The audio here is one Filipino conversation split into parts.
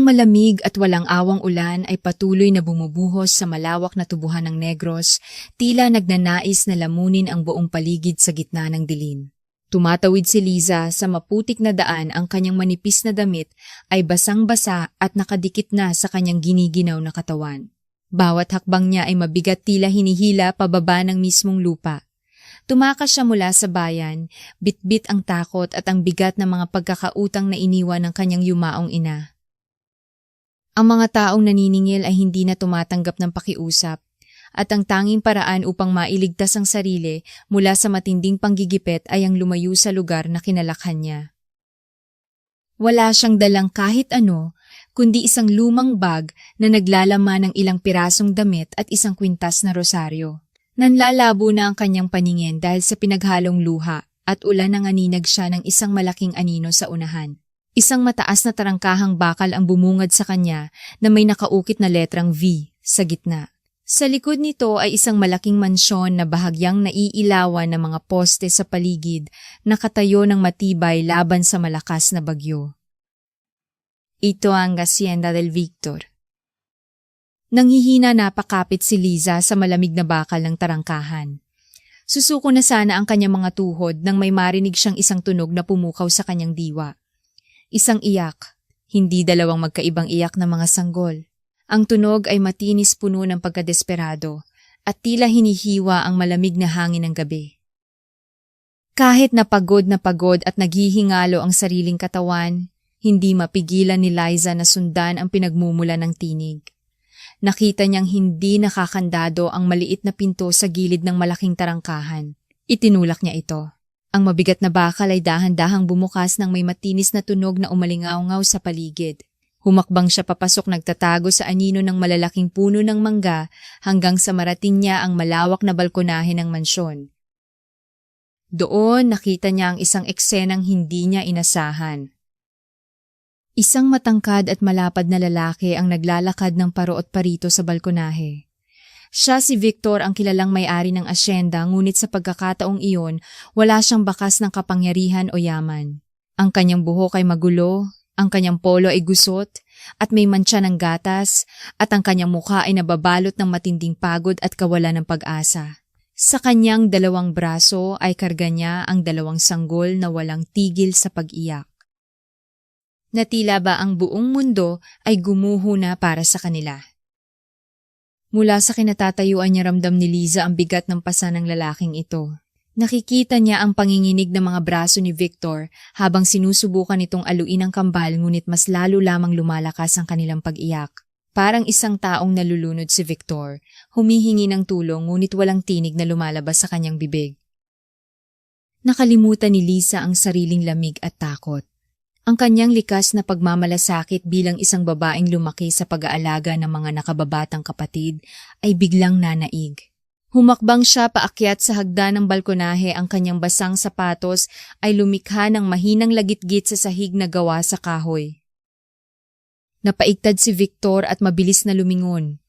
malamig at walang awang ulan ay patuloy na bumubuhos sa malawak na tubuhan ng Negros, tila nagnanais na lamunin ang buong paligid sa gitna ng dilim. Tumatawid si Liza sa maputik na daan, ang kanyang manipis na damit ay basang-basa at nakadikit na sa kanyang giniginaw na katawan. Bawat hakbang niya ay mabigat, tila hinihila pababa ng mismong lupa. Tumakas siya mula sa bayan, bitbit ang takot at ang bigat ng mga pagkakautang na iniwan ng kanyang yumaong ina. Ang mga taong naniningil ay hindi na tumatanggap ng pakiusap, at ang tanging paraan upang mailigtas ang sarili mula sa matinding panggigipit ay ang lumayo sa lugar na kinalakhan niya. Wala siyang dalang kahit ano, kundi isang lumang bag na naglalaman ng ilang pirasong damit at isang kwintas na rosaryo. Nanlalabo na ang kanyang paningin dahil sa pinaghalong luha at ulan na nganinag siya ng isang malaking anino sa unahan. Isang mataas na tarangkahang bakal ang bumungad sa kanya na may nakaukit na letrang V sa gitna. Sa likod nito ay isang malaking mansyon na bahagyang naiilawan ng mga poste sa paligid, nakatayo ng matibay laban sa malakas na bagyo. Ito ang Hacienda del Victor. Nanghihina napakapit si Liza sa malamig na bakal ng tarangkahan. Susuko na sana ang kanyang mga tuhod nang may marinig siyang isang tunog na pumukaw sa kanyang diwa. Isang iyak, hindi dalawang magkaibang iyak ng mga sanggol. Ang tunog ay matinis, puno ng pagkadesperado, at tila hinihiwa ang malamig na hangin ng gabi. Kahit na pagod at naghihingalo ang sariling katawan, hindi mapigilan ni Liza na sundan ang pinagmumula ng tinig. Nakita niyang hindi nakakandado ang maliit na pinto sa gilid ng malaking tarangkahan. Itinulak niya ito. Ang mabigat na bakal ay dahan-dahang bumukas ng may matinis na tunog na umalingaw-ngaw sa paligid. Humakbang siya papasok, nagtatago sa anino ng malalaking puno ng mangga hanggang sa marating niya ang malawak na balkonahe ng mansyon. Doon nakita niya ang isang eksenang hindi niya inasahan. Isang matangkad at malapad na lalaki ang naglalakad ng paro at parito sa balkonahe. Siya si Victor, ang kilalang may-ari ng asyenda, ngunit sa pagkakataong iyon, wala siyang bakas ng kapangyarihan o yaman. Ang kanyang buhok ay magulo, ang kanyang polo ay gusot, at may mantsa ng gatas, at ang kanyang mukha ay nababalot ng matinding pagod at kawalan ng pag-asa. Sa kanyang dalawang braso ay karga niya ang dalawang sanggol na walang tigil sa pag-iyak. Na tila ba ang buong mundo ay gumuho na para sa kanila. Mula sa kinatatayuan niya, ramdam ni Liza ang bigat ng pasa ng lalaking ito. Nakikita niya ang panginginig ng mga braso ni Victor habang sinusubukan itong aluin ang kambal, ngunit mas lalo lamang lumalakas ang kanilang pag-iyak. Parang isang taong nalulunod si Victor, humihingi ng tulong ngunit walang tinig na lumalabas sa kanyang bibig. Nakalimutan ni Liza ang sariling lamig at takot. Ang kanyang likas na pagmamalasakit bilang isang babaeng lumaki sa pag-aalaga ng mga nakababatang kapatid ay biglang nanaig. Humakbang siya paakyat sa hagdan ng balkonahe, ang kanyang basang sapatos ay lumikha ng mahinang lagitgit sa sahig na gawa sa kahoy. Napaigtad si Victor at mabilis na lumingon.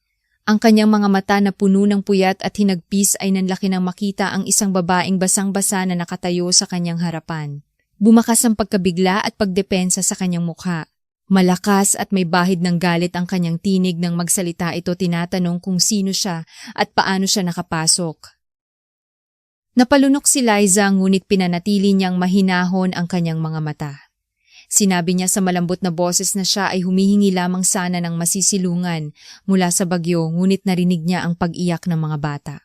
Ang kanyang mga mata na puno ng puyat at hinagpis ay nanlaki nang makita ang isang babaeng basang-basa na nakatayo sa kanyang harapan. Bumakas ang pagkabigla at pagdepensa sa kanyang mukha. Malakas at may bahid ng galit ang kanyang tinig nang magsalita ito, tinatanong kung sino siya at paano siya nakapasok. Napalunok si Liza, ngunit pinanatili niyang mahinahon ang kanyang mga mata. Sinabi niya sa malambot na boses na siya ay humihingi lamang sana ng masisilungan mula sa bagyo, ngunit narinig niya ang pag-iyak ng mga bata.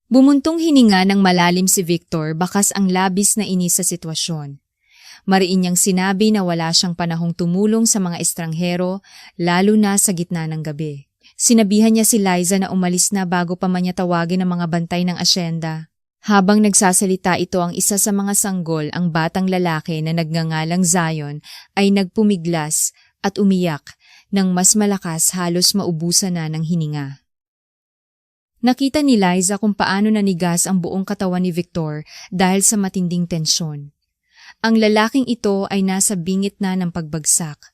Bumuntong hininga ng malalim si Victor, bakas ang labis na inis sa sitwasyon. Mariin niyang sinabi na wala siyang panahong tumulong sa mga estranghero, lalo na sa gitna ng gabi. Sinabihan niya si Liza na umalis na bago pa man niya tawagin ang mga bantay ng asyenda. Habang nagsasalita ito, ang isa sa mga sanggol, ang batang lalaki na nagngangalang Zion, ay nagpumiglas at umiyak nang mas malakas, halos maubusan na ng hininga. Nakita ni Liza kung paano nanigas ang buong katawan ni Victor dahil sa matinding tensyon. Ang lalaking ito ay nasa bingit na ng pagbagsak.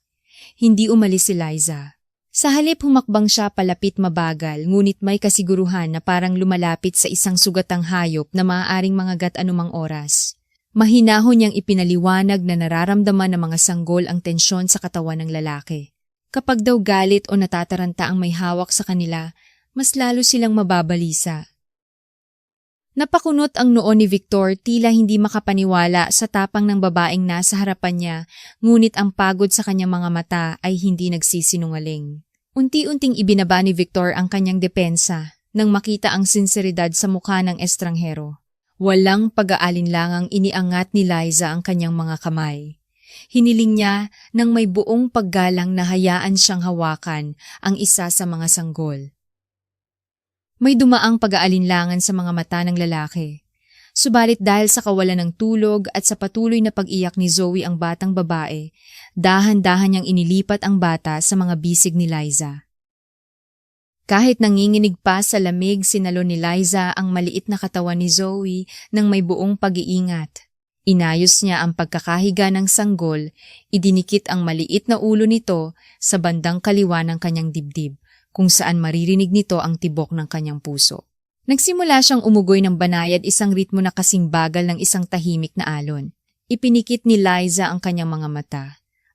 Hindi umalis si Liza. Sa halip, humakbang siya palapit mabagal, ngunit may kasiguruhan na parang lumalapit sa isang sugatang hayop na maaaring mangagat anumang oras. Mahinahon niyang ipinaliwanag na nararamdaman ng mga sanggol ang tensyon sa katawan ng lalaki. Kapag daw galit o natataranta ang may hawak sa kanila, mas lalo silang mababalisa. Napakunot ang noo ni Victor, tila hindi makapaniwala sa tapang ng babaeng nasa harapan niya, ngunit ang pagod sa kanyang mga mata ay hindi nagsisinungaling. Unti-unting ibinaba ni Victor ang kanyang depensa nang makita ang sinseridad sa mukha ng estranghero. Walang pag-aalinlangang iniangat ni Liza ang kanyang mga kamay. Hiniling niya nang may buong paggalang na hayaan siyang hawakan ang isa sa mga sanggol. May dumaang pag-aalinlangan sa mga mata ng lalaki. Subalit dahil sa kawalan ng tulog at sa patuloy na pag-iyak ni Zoe ang batang babae, dahan-dahan niyang inilipat ang bata sa mga bisig ni Liza. Kahit nanginginig pa sa lamig, sinalo ni Liza ang maliit na katawan ni Zoe nang may buong pag-iingat. Inayos niya ang pagkakahiga ng sanggol, idinikit ang maliit na ulo nito sa bandang kaliwa ng kanyang dibdib, kung saan maririnig nito ang tibok ng kanyang puso. Nagsimula siyang umugoy ng banayad, isang ritmo na kasing bagal ng isang tahimik na alon. Ipinikit ni Liza ang kanyang mga mata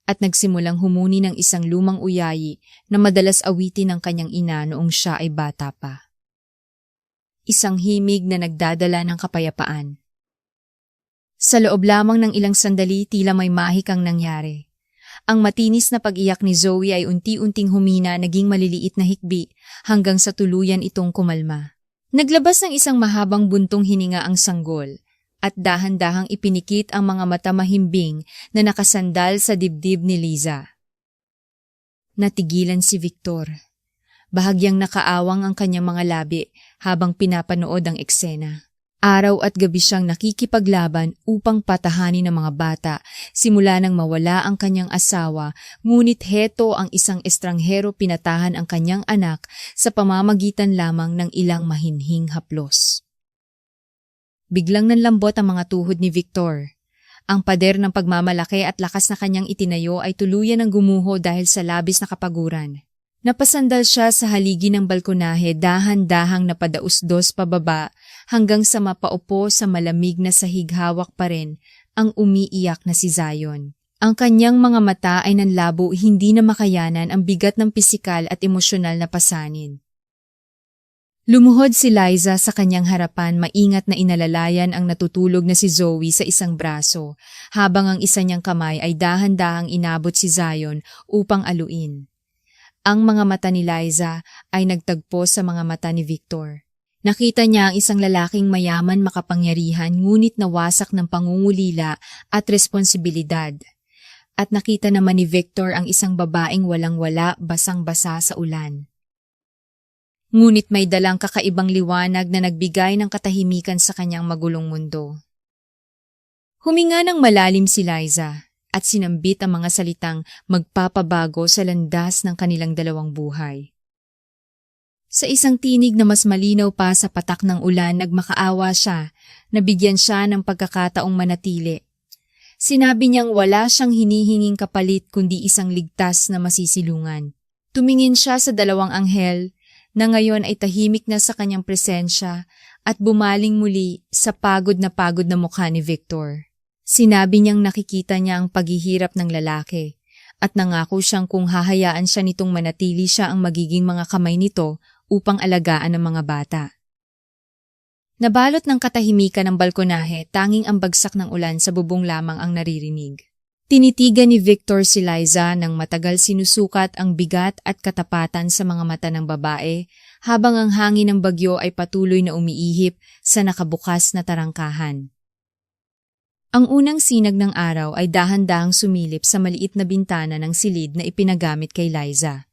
at nagsimulang humuni ng isang lumang uyayi na madalas awitin ng kanyang ina noong siya ay bata pa. Isang himig na nagdadala ng kapayapaan. Sa loob lamang ng ilang sandali, tila may mahikang nangyari. Ang matinis na pag-iyak ni Zoe ay unti-unting humina, naging maliliit na hikbi hanggang sa tuluyan itong kumalma. Naglabas ng isang mahabang buntong hininga ang sanggol at dahan-dahang ipinikit ang mga mata mahimbing na nakasandal sa dibdib ni Liza. Natigilan si Victor. Bahagyang nakaawang ang kanyang mga labi habang pinapanood ang eksena. Araw at gabi siyang nakikipaglaban upang patahanin ang mga bata simula nang mawala ang kanyang asawa, ngunit heto ang isang estranghero, pinatahan ang kanyang anak sa pamamagitan lamang ng ilang mahinhing haplos. Biglang nanlambot ang mga tuhod ni Victor. Ang pader ng pagmamalaki at lakas na kanyang itinayo ay tuluyan ng gumuho dahil sa labis na kapaguran. Napasandal siya sa haligi ng balkonahe, dahan-dahang napadausdos pababa hanggang sa mapaupo sa malamig na sahig, hawak pa rin ang umiiyak na si Zion. Ang kanyang mga mata ay nanlabo, hindi na makayanan ang bigat ng pisikal at emosyonal na pasanin. Lumuhod si Liza sa kanyang harapan, maingat na inalalayan ang natutulog na si Zoe sa isang braso, habang ang isa niyang kamay ay dahan-dahang inabot si Zion upang aluin. Ang mga mata ni Liza ay nagtagpo sa mga mata ni Victor. Nakita niya ang isang lalaking mayaman, makapangyarihan, ngunit nawasak ng pangungulila at responsibilidad. At nakita naman ni Victor ang isang babaeng walang-wala, basang-basa sa ulan. Ngunit may dalang kakaibang liwanag na nagbigay ng katahimikan sa kanyang magulong mundo. Huminga ng malalim si Liza at sinambit ang mga salitang magpapabago sa landas ng kanilang dalawang buhay. Sa isang tinig na mas malinaw pa sa patak ng ulan, nagmakaawa siya, nabigyan siya ng pagkakataong manatili. Sinabi niyang wala siyang hinihinging kapalit kundi isang ligtas na masisilungan. Tumingin siya sa dalawang anghel na ngayon ay tahimik na sa kanyang presensya at bumaling muli sa pagod na mukha ni Victor. Sinabi niyang nakikita niya ang paghihirap ng lalaki at nangako siyang kung hahayaan siya nitong manatili, siya ang magiging mga kamay nito upang alagaan ang mga bata. Nabalot ng katahimikan ng balkonahe, tanging ang bagsak ng ulan sa bubong lamang ang naririnig. Tinitigan ni Victor si Liza nang matagal, sinusukat ang bigat at katapatan sa mga mata ng babae habang ang hangin ng bagyo ay patuloy na umiihip sa nakabukas na tarangkahan. Ang unang sinag ng araw ay dahan-dahang sumilip sa maliit na bintana ng silid na ipinagamit kay Liza.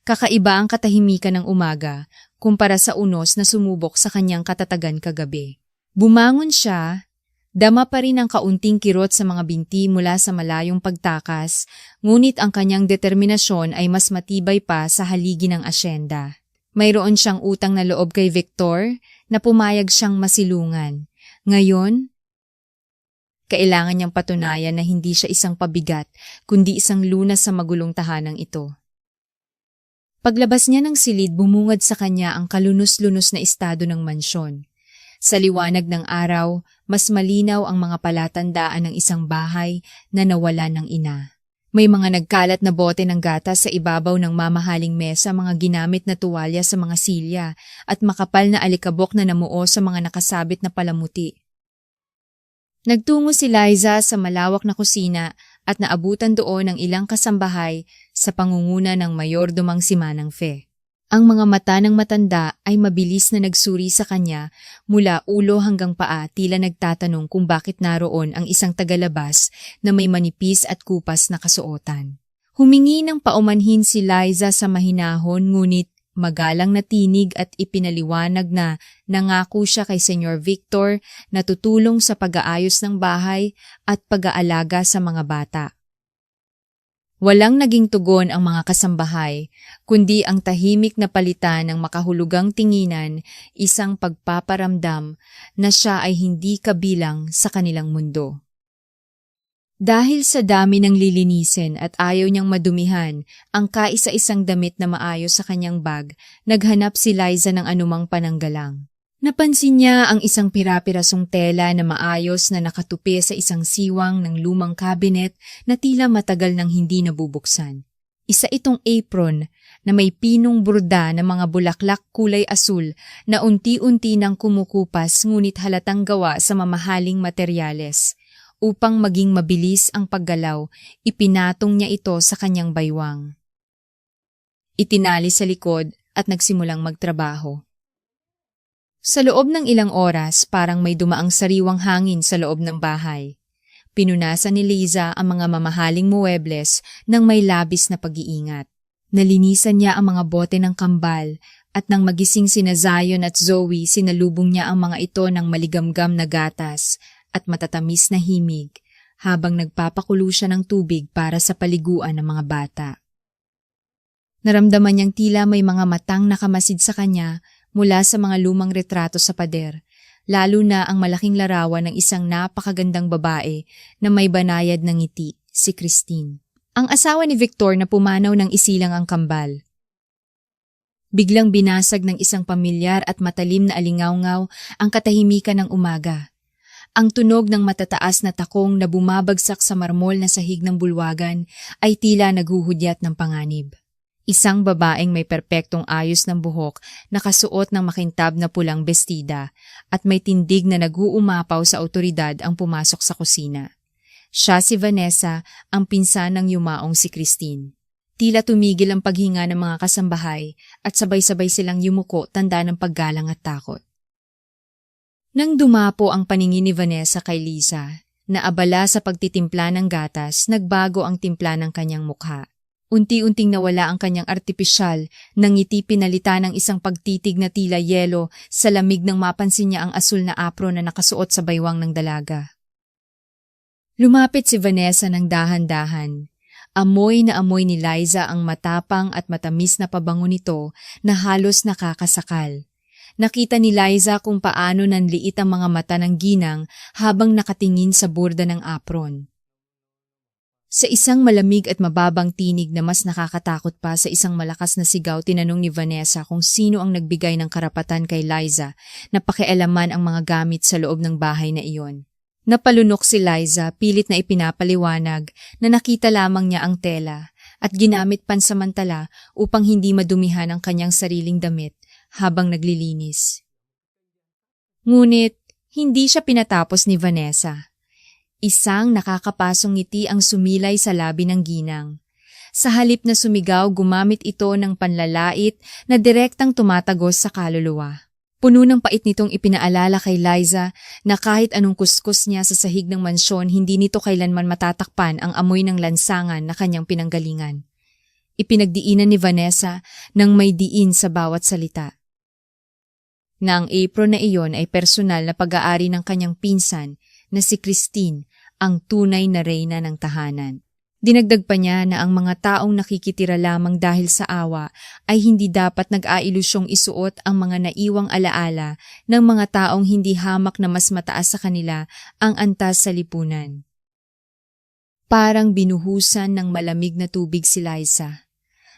Kakaiba ang katahimikan ng umaga kumpara sa unos na sumubok sa kanyang katatagan kagabi. Bumangon siya, dama pa rin ang kaunting kirot sa mga binti mula sa malayong pagtakas, ngunit ang kanyang determinasyon ay mas matibay pa sa haligi ng asyenda. Mayroon siyang utang na loob kay Victor na pumayag siyang masilungan. Ngayon, kailangan niyang patunayan na hindi siya isang pabigat, kundi isang lunas sa magulong tahanang ito. Paglabas niya ng silid, bumungad sa kanya ang kalunos-lunos na estado ng mansyon. Sa liwanag ng araw, mas malinaw ang mga palatandaan ng isang bahay na nawala ng ina. May mga nagkalat na bote ng gatas sa ibabaw ng mamahaling mesa, mga ginamit na tuwalya sa mga silya, at makapal na alikabok na namuo sa mga nakasabit na palamuti. Nagtungo si Liza sa malawak na kusina at naabutan doon ang ilang kasambahay sa pangunguna ng mayordomang si Manang Fe. Ang mga mata ng matanda ay mabilis na nagsuri sa kanya mula ulo hanggang paa, tila nagtatanong kung bakit naroon ang isang tagalabas na may manipis at kupas na kasuotan. Humingi ng paumanhin si Liza sa mahinahon, ngunit magalang na tinig at ipinaliwanag na nangako siya kay Senyor Victor na tutulong sa pag-aayos ng bahay at pag-aalaga sa mga bata. Walang naging tugon ang mga kasambahay, kundi ang tahimik na palitan ng makahulugang tinginan, isang pagpaparamdam na siya ay hindi kabilang sa kanilang mundo. Dahil sa dami ng lilinisin at ayaw niyang madumihan ang kaisa-isang damit na maayos sa kanyang bag, naghanap si Liza ng anumang pananggalang. Napansin niya ang isang pira-pirasong tela na maayos na nakatupi sa isang siwang ng lumang kabinet na tila matagal nang hindi nabubuksan. Isa itong apron na may pinong burda ng mga bulaklak kulay asul na unti-unti nang kumukupas, ngunit halatang gawa sa mamahaling materyales. Upang maging mabilis ang paggalaw, ipinatong niya ito sa kanyang baywang. Itinali sa likod at nagsimulang magtrabaho. Sa loob ng ilang oras, parang may dumaang sariwang hangin sa loob ng bahay. Pinunasan ni Liza ang mga mamahaling muebles ng may labis na pag-iingat. Nalinisan niya ang mga bote ng kambal at nang magising sina Zion at Zoe, sinalubong niya ang mga ito ng maligamgam na gatas at matatamis na himig habang nagpapakulo siya ng tubig para sa paliguan ng mga bata. Naramdaman niyang tila may mga matang nakamasid sa kanya mula sa mga lumang retrato sa pader, lalo na ang malaking larawan ng isang napakagandang babae na may banayad ng ngiti, si Christine. Ang asawa ni Victor na pumanaw ng isilang ang kambal. Biglang binasag ng isang pamilyar at matalim na alingawngaw ang katahimikan ng umaga. Ang tunog ng matataas na takong na bumabagsak sa marmol na sahig ng bulwagan ay tila naghuhudyat ng panganib. Isang babaeng may perpektong ayos ng buhok, nakasuot ng makintab na pulang bestida, at may tindig na nag-uumapaw sa awtoridad ang pumasok sa kusina. Siya si Vanessa, ang pinsan ng yumaong si Christine. Tila tumigil ang paghinga ng mga kasambahay at sabay-sabay silang yumuko, tanda ng paggalang at takot. Nang dumapo ang paningin ni Vanessa kay Liza, na abala sa pagtitimpla ng gatas, nagbago ang timpla ng kanyang mukha. Unti-unting nawala ang kanyang artipisyal na ngiti, pinalitan ng isang pagtitig na tila yelo sa lamig nang mapansin niya ang asul na apron na nakasuot sa baywang ng dalaga. Lumapit si Vanessa ng dahan-dahan. Amoy na amoy ni Liza ang matapang at matamis na pabango nito na halos nakakasakal. Nakita ni Liza kung paano nanliit ang mga mata ng ginang habang nakatingin sa borda ng apron. Sa isang malamig at mababang tinig na mas nakakatakot pa sa isang malakas na sigaw, tinanong ni Vanessa kung sino ang nagbigay ng karapatan kay Liza na pakialaman ang mga gamit sa loob ng bahay na iyon. Napalunok si Liza, pilit na ipinapaliwanag na nakita lamang niya ang tela at ginamit pansamantala upang hindi madumihan ang kanyang sariling damit habang naglilinis. Ngunit hindi siya pinatapos ni Vanessa. Isang nakakapasong ngiti ang sumilay sa labi ng ginang. Sa halip na sumigaw, gumamit ito ng panlalait na direktang tumatagos sa kaluluwa. Puno ng pait nitong ipinaalala kay Liza na kahit anong kuskus niya sa sahig ng mansyon, hindi nito kailanman matatakpan ang amoy ng lansangan na kanyang pinanggalingan. Ipinagdiinan ni Vanessa ng may diin sa bawat salita. Na ang apron na iyon ay personal na pag-aari ng kanyang pinsan na si Christine, ang tunay na reyna ng tahanan. Dinagdag pa niya na ang mga taong nakikitira lamang dahil sa awa ay hindi dapat nag-ailusyong isuot ang mga naiwang alaala ng mga taong hindi hamak na mas mataas sa kanila ang antas sa lipunan. Parang binuhusan ng malamig na tubig si Liza.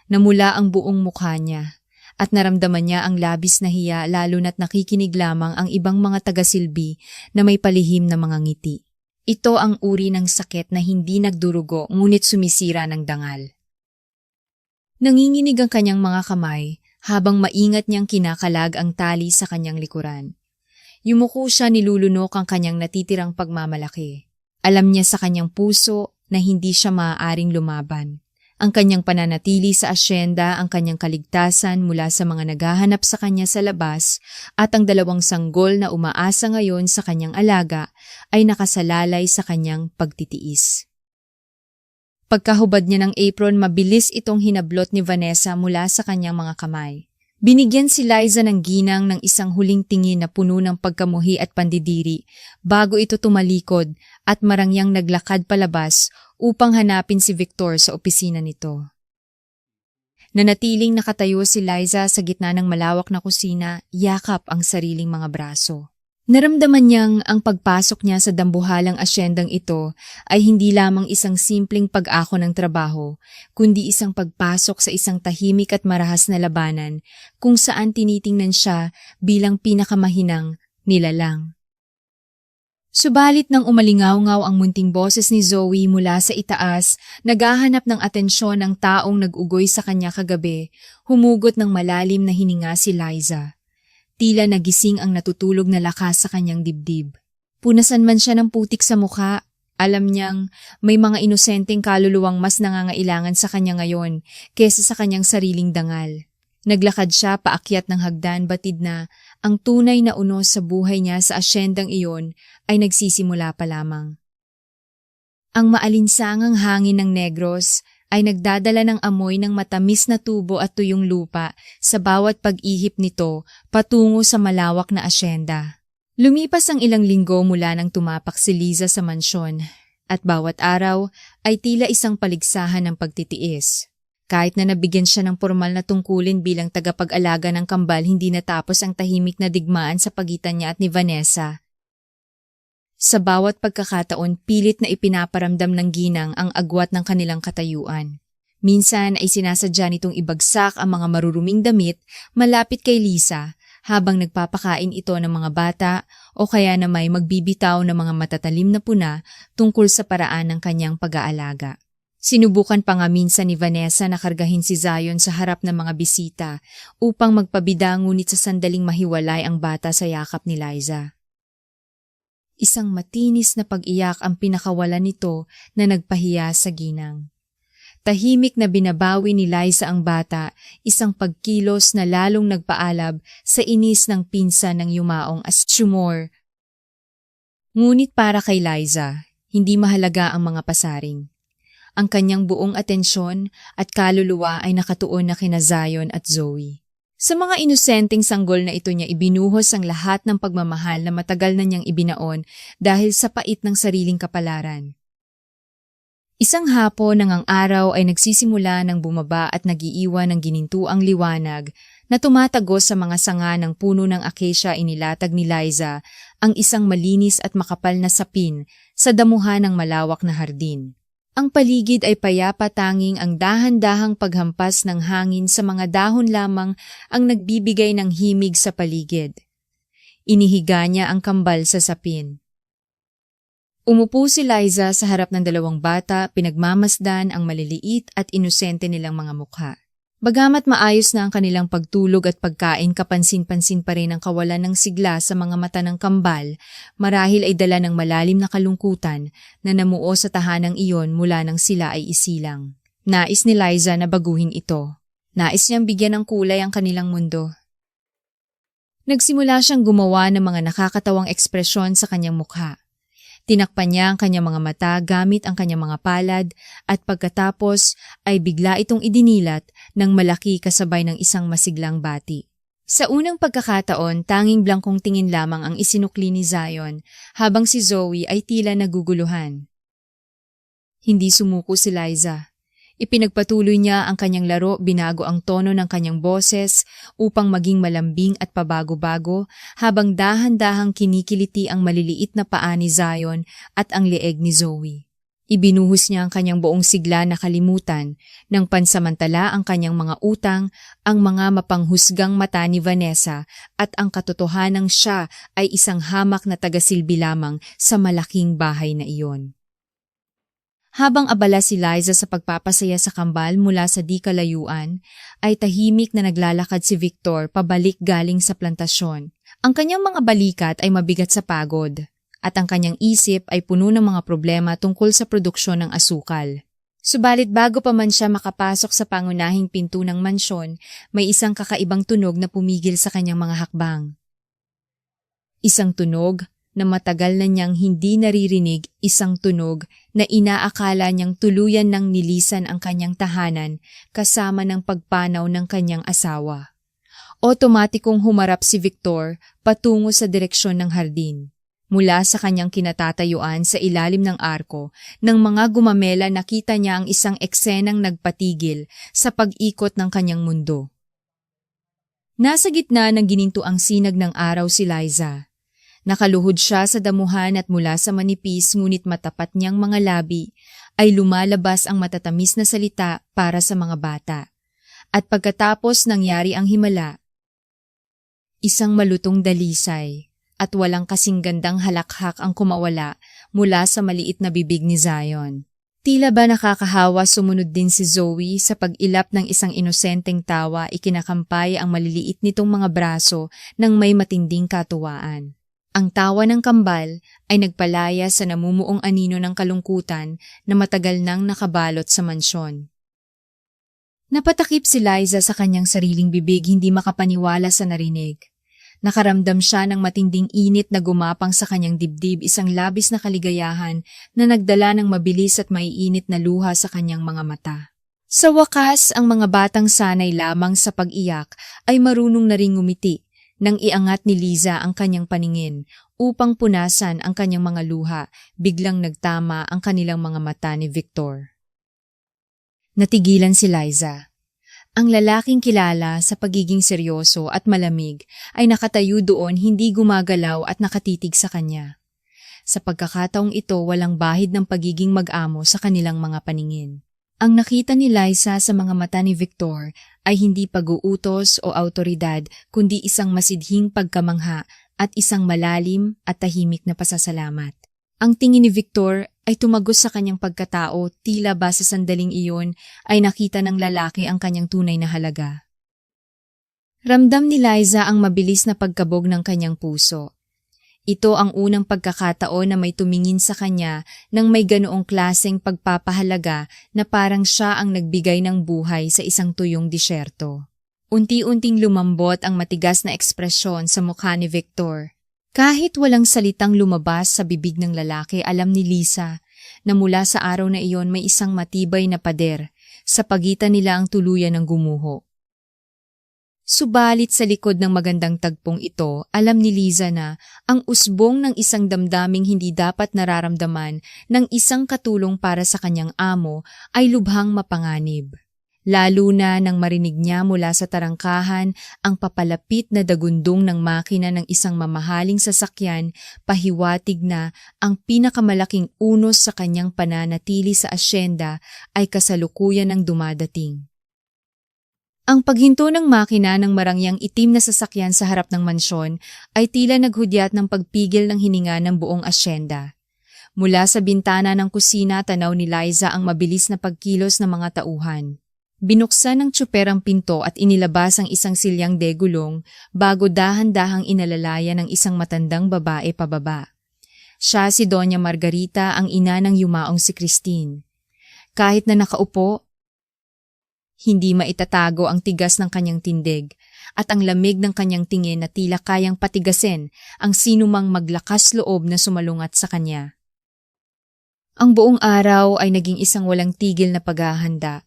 Namula ang buong mukha niya at naramdaman niya ang labis na hiya lalo na't nakikinig lamang ang ibang mga tagasilbi na may palihim na mga ngiti. Ito ang uri ng sakit na hindi nagdurugo ngunit sumisira ng dangal. Nanginginig ang kanyang mga kamay habang maingat niyang kinakalag ang tali sa kanyang likuran. Yumuko siya, nilulunok ang kanyang natitirang pagmamalaki. Alam niya sa kanyang puso na hindi siya maaaring lumaban. Ang kanyang pananatili sa asyenda, ang kanyang kaligtasan mula sa mga naghahanap sa kanya sa labas, at ang dalawang sanggol na umaasa ngayon sa kanyang alaga ay nakasalalay sa kanyang pagtitiis. Pagkahubad niya ng apron, mabilis itong hinablot ni Vanessa mula sa kanyang mga kamay. Binigyan si Liza ng ginang ng isang huling tingin na puno ng pagkamuhi at pandidiri bago ito tumalikod at marangyang naglakad palabas upang hanapin si Victor sa opisina nito. Nanatiling nakatayo si Liza sa gitna ng malawak na kusina, yakap ang sariling mga braso. Naramdaman niyang ang pagpasok niya sa dambuhalang asyendang ito ay hindi lamang isang simpleng pag-ako ng trabaho, kundi isang pagpasok sa isang tahimik at marahas na labanan kung saan tinitingnan siya bilang pinakamahinang nilalang. Subalit nang umalingaw-ngaw ang munting boses ni Zoe mula sa itaas, naghahanap ng atensyon ng taong nag-ugoy sa kanya kagabi, humugot ng malalim na hininga si Liza. Tila nagising ang natutulog na lakas sa kanyang dibdib. Punasan man siya ng putik sa mukha, alam niyang may mga inosenteng kaluluwang mas nangangailangan sa kanya ngayon kesa sa kanyang sariling dangal. Naglakad siya paakyat ng hagdan, batid na ang tunay na unos sa buhay niya sa asyendang iyon ay nagsisimula pa lamang. Ang maalinsangang hangin ng Negros ay nagdadala ng amoy ng matamis na tubo at tuyong lupa sa bawat pag-ihip nito patungo sa malawak na asyenda. Lumipas ang ilang linggo mula nang tumapak si Liza sa mansyon, at bawat araw ay tila isang paligsahan ng pagtitiis. Kahit na nabigyan siya ng formal na tungkulin bilang tagapag-alaga ng kambal, hindi natapos ang tahimik na digmaan sa pagitan niya at ni Vanessa. Sa bawat pagkakataon, pilit na ipinaparamdam ng ginang ang agwat ng kanilang katayuan. Minsan ay sinasadya nitong ibagsak ang mga maruruming damit malapit kay Lisa habang nagpapakain ito ng mga bata o kaya na may magbibitaw ng mga matatalim na puna tungkol sa paraan ng kanyang pag-aalaga. Sinubukan pa nga minsan ni Vanessa na kargahin si Zion sa harap ng mga bisita upang magpabida, ngunit sa sandaling mahiwalay ang bata sa yakap ni Liza. Isang matinis na pag-iyak ang pinakawalan nito na nagpahiya sa ginang. Tahimik na binabawi ni Liza ang bata, isang pagkilos na lalong nagpaalab sa inis ng pinsan ng yumaong asyumor. Ngunit para kay Liza, hindi mahalaga ang mga pasaring. Ang kanyang buong atensyon at kaluluwa ay nakatuon na kina Zion at Zoe. Sa mga inosenteng sanggol na ito niya ibinuhos ang lahat ng pagmamahal na matagal na niyang ibinaon dahil sa pait ng sariling kapalaran. Isang hapon nang ang araw ay nagsisimula ng bumaba at nagiiwan ng ginintuang liwanag na tumatagos sa mga sanga ng puno ng acacia, inilatag ni Liza ang isang malinis at makapal na sapin sa damuhan ng malawak na hardin. Ang paligid ay payapa, tanging ang dahan-dahang paghampas ng hangin sa mga dahon lamang ang nagbibigay ng himig sa paligid. Inihiga niya ang kambal sa sapin. Umupo si Liza sa harap ng dalawang bata, pinagmamasdan ang maliliit at inosente nilang mga mukha. Bagamat maayos na ang kanilang pagtulog at pagkain, kapansin-pansin pa rin ang kawalan ng sigla sa mga mata ng kambal, marahil ay dala ng malalim na kalungkutan na namuo sa tahanang iyon mula nang sila ay isilang. Nais ni Liza na baguhin ito. Nais niyang bigyan ng kulay ang kanilang mundo. Nagsimula siyang gumawa ng mga nakakatawang ekspresyon sa kanyang mukha. Tinakpan niya ang kanyang mga mata gamit ang kanyang mga palad at pagkatapos ay bigla itong idinilat ng malaki kasabay ng isang masiglang bati. Sa unang pagkakataon, tanging blangkong tingin lamang ang isinukli ni Zion habang si Zoe ay tila naguguluhan. Hindi sumuko si Liza. Ipinagpatuloy niya ang kanyang laro, binago ang tono ng kanyang boses upang maging malambing at pabago-bago habang dahan-dahang kinikiliti ang maliliit na paa ni Zion at ang leeg ni Zoe. Ibinuhos niya ang kanyang buong sigla na kalimutan, nang pansamantala ang kanyang mga utang, ang mga mapanghusgang mata ni Vanessa at ang katotohanang siya ay isang hamak na tagasilbi lamang sa malaking bahay na iyon. Habang abala si Liza sa pagpapasaya sa kambal mula sa di kalayuan, ay tahimik na naglalakad si Victor pabalik galing sa plantasyon. Ang kanyang mga balikat ay mabigat sa pagod, at ang kanyang isip ay puno ng mga problema tungkol sa produksyon ng asukal. Subalit bago pa man siya makapasok sa pangunahing pinto ng mansyon, may isang kakaibang tunog na pumigil sa kanyang mga hakbang. Isang tunog na matagal na niyang hindi naririnig, isang tunog na inaakala niyang tuluyan ng nilisan ang kanyang tahanan kasama ng pagpanaw ng kanyang asawa. Otomatikong humarap si Victor patungo sa direksyon ng hardin. Mula sa kanyang kinatatayuan sa ilalim ng arko, ng mga gumamela nakita niya ang isang eksenang nagpatigil sa pag-ikot ng kanyang mundo. Nasa gitna ng ginintuang sinag ng araw si Liza. Nakaluhod siya sa damuhan at mula sa manipis ngunit matapat niyang mga labi ay lumalabas ang matatamis na salita para sa mga bata. At pagkatapos nangyari ang himala, isang malutong dalisay at walang kasing gandang halakhak ang kumawala mula sa maliit na bibig ni Zion. Tila ba nakakahawa sumunod din si Zoe sa pag-ilap ng isang inosenteng tawa ikinakampay ang maliliit nitong mga braso ng may matinding katuwaan. Ang tawa ng kambal ay nagpalaya sa namumuong anino ng kalungkutan na matagal nang nakabalot sa mansyon. Napatakip si Liza sa kanyang sariling bibig, hindi makapaniwala sa narinig. Nakaramdam siya ng matinding init na gumapang sa kanyang dibdib, isang labis na kaligayahan na nagdala ng mabilis at maiinit na luha sa kanyang mga mata. Sa wakas, ang mga batang sanay lamang sa pag-iyak ay marunong na ring ngumiti nang iangat ni Liza ang kanyang paningin upang punasan ang kanyang mga luha, biglang nagtama ang kanilang mga mata ni Victor. Natigilan si Liza. Ang lalaking kilala sa pagiging seryoso at malamig ay nakatayo doon, hindi gumagalaw at nakatitig sa kanya. Sa pagkakataong ito, walang bahid ng pagiging mag-amo sa kanilang mga paningin. Ang nakita ni Liza sa mga mata ni Victor ay hindi pag-uutos o autoridad, kundi isang masidhing pagkamangha at isang malalim at tahimik na pasasalamat. Ang tingin ni Victor ay tumagos sa kanyang pagkatao, tila ba sa sandaling iyon ay nakita ng lalaki ang kanyang tunay na halaga. Ramdam ni Liza ang mabilis na pagkabog ng kanyang puso. Ito ang unang pagkakataon na may tumingin sa kanya ng may ganoong klaseng pagpapahalaga na parang siya ang nagbigay ng buhay sa isang tuyong disyerto. Unti-unting lumambot ang matigas na ekspresyon sa mukha ni Victor. Kahit walang salitang lumabas sa bibig ng lalaki, alam ni Liza na mula sa araw na iyon may isang matibay na pader sa pagitan nila ang tuluyan ng gumuho. Subalit sa likod ng magandang tagpong ito, alam ni Liza na ang usbong ng isang damdaming hindi dapat nararamdaman ng isang katulong para sa kanyang amo ay lubhang mapanganib. Lalo na nang marinig niya mula sa tarangkahan ang papalapit na dagundong ng makina ng isang mamahaling sasakyan, pahiwatig na ang pinakamalaking unos sa kanyang pananatili sa asyenda ay kasalukuyan ng dumadating. Ang paghinto ng makina ng marangyang itim na sasakyan sa harap ng mansyon ay tila naghudyat ng pagpigil ng hininga ng buong asyenda. Mula sa bintana ng kusina, tanaw ni Liza ang mabilis na pagkilos ng mga tauhan. Binuksan ng tsuper ang pinto at inilabas ang isang silyang degulong bago dahan-dahang inalalaya ng isang matandang babae pababa. Siya si Doña Margarita, ang ina ng yumaong si Christine. Kahit na nakaupo, hindi maitatago ang tigas ng kanyang tindig at ang lamig ng kanyang tingin na tila kayang patigasin ang sinumang maglakas loob na sumalungat sa kanya. Ang buong araw ay naging isang walang tigil na paghahanda.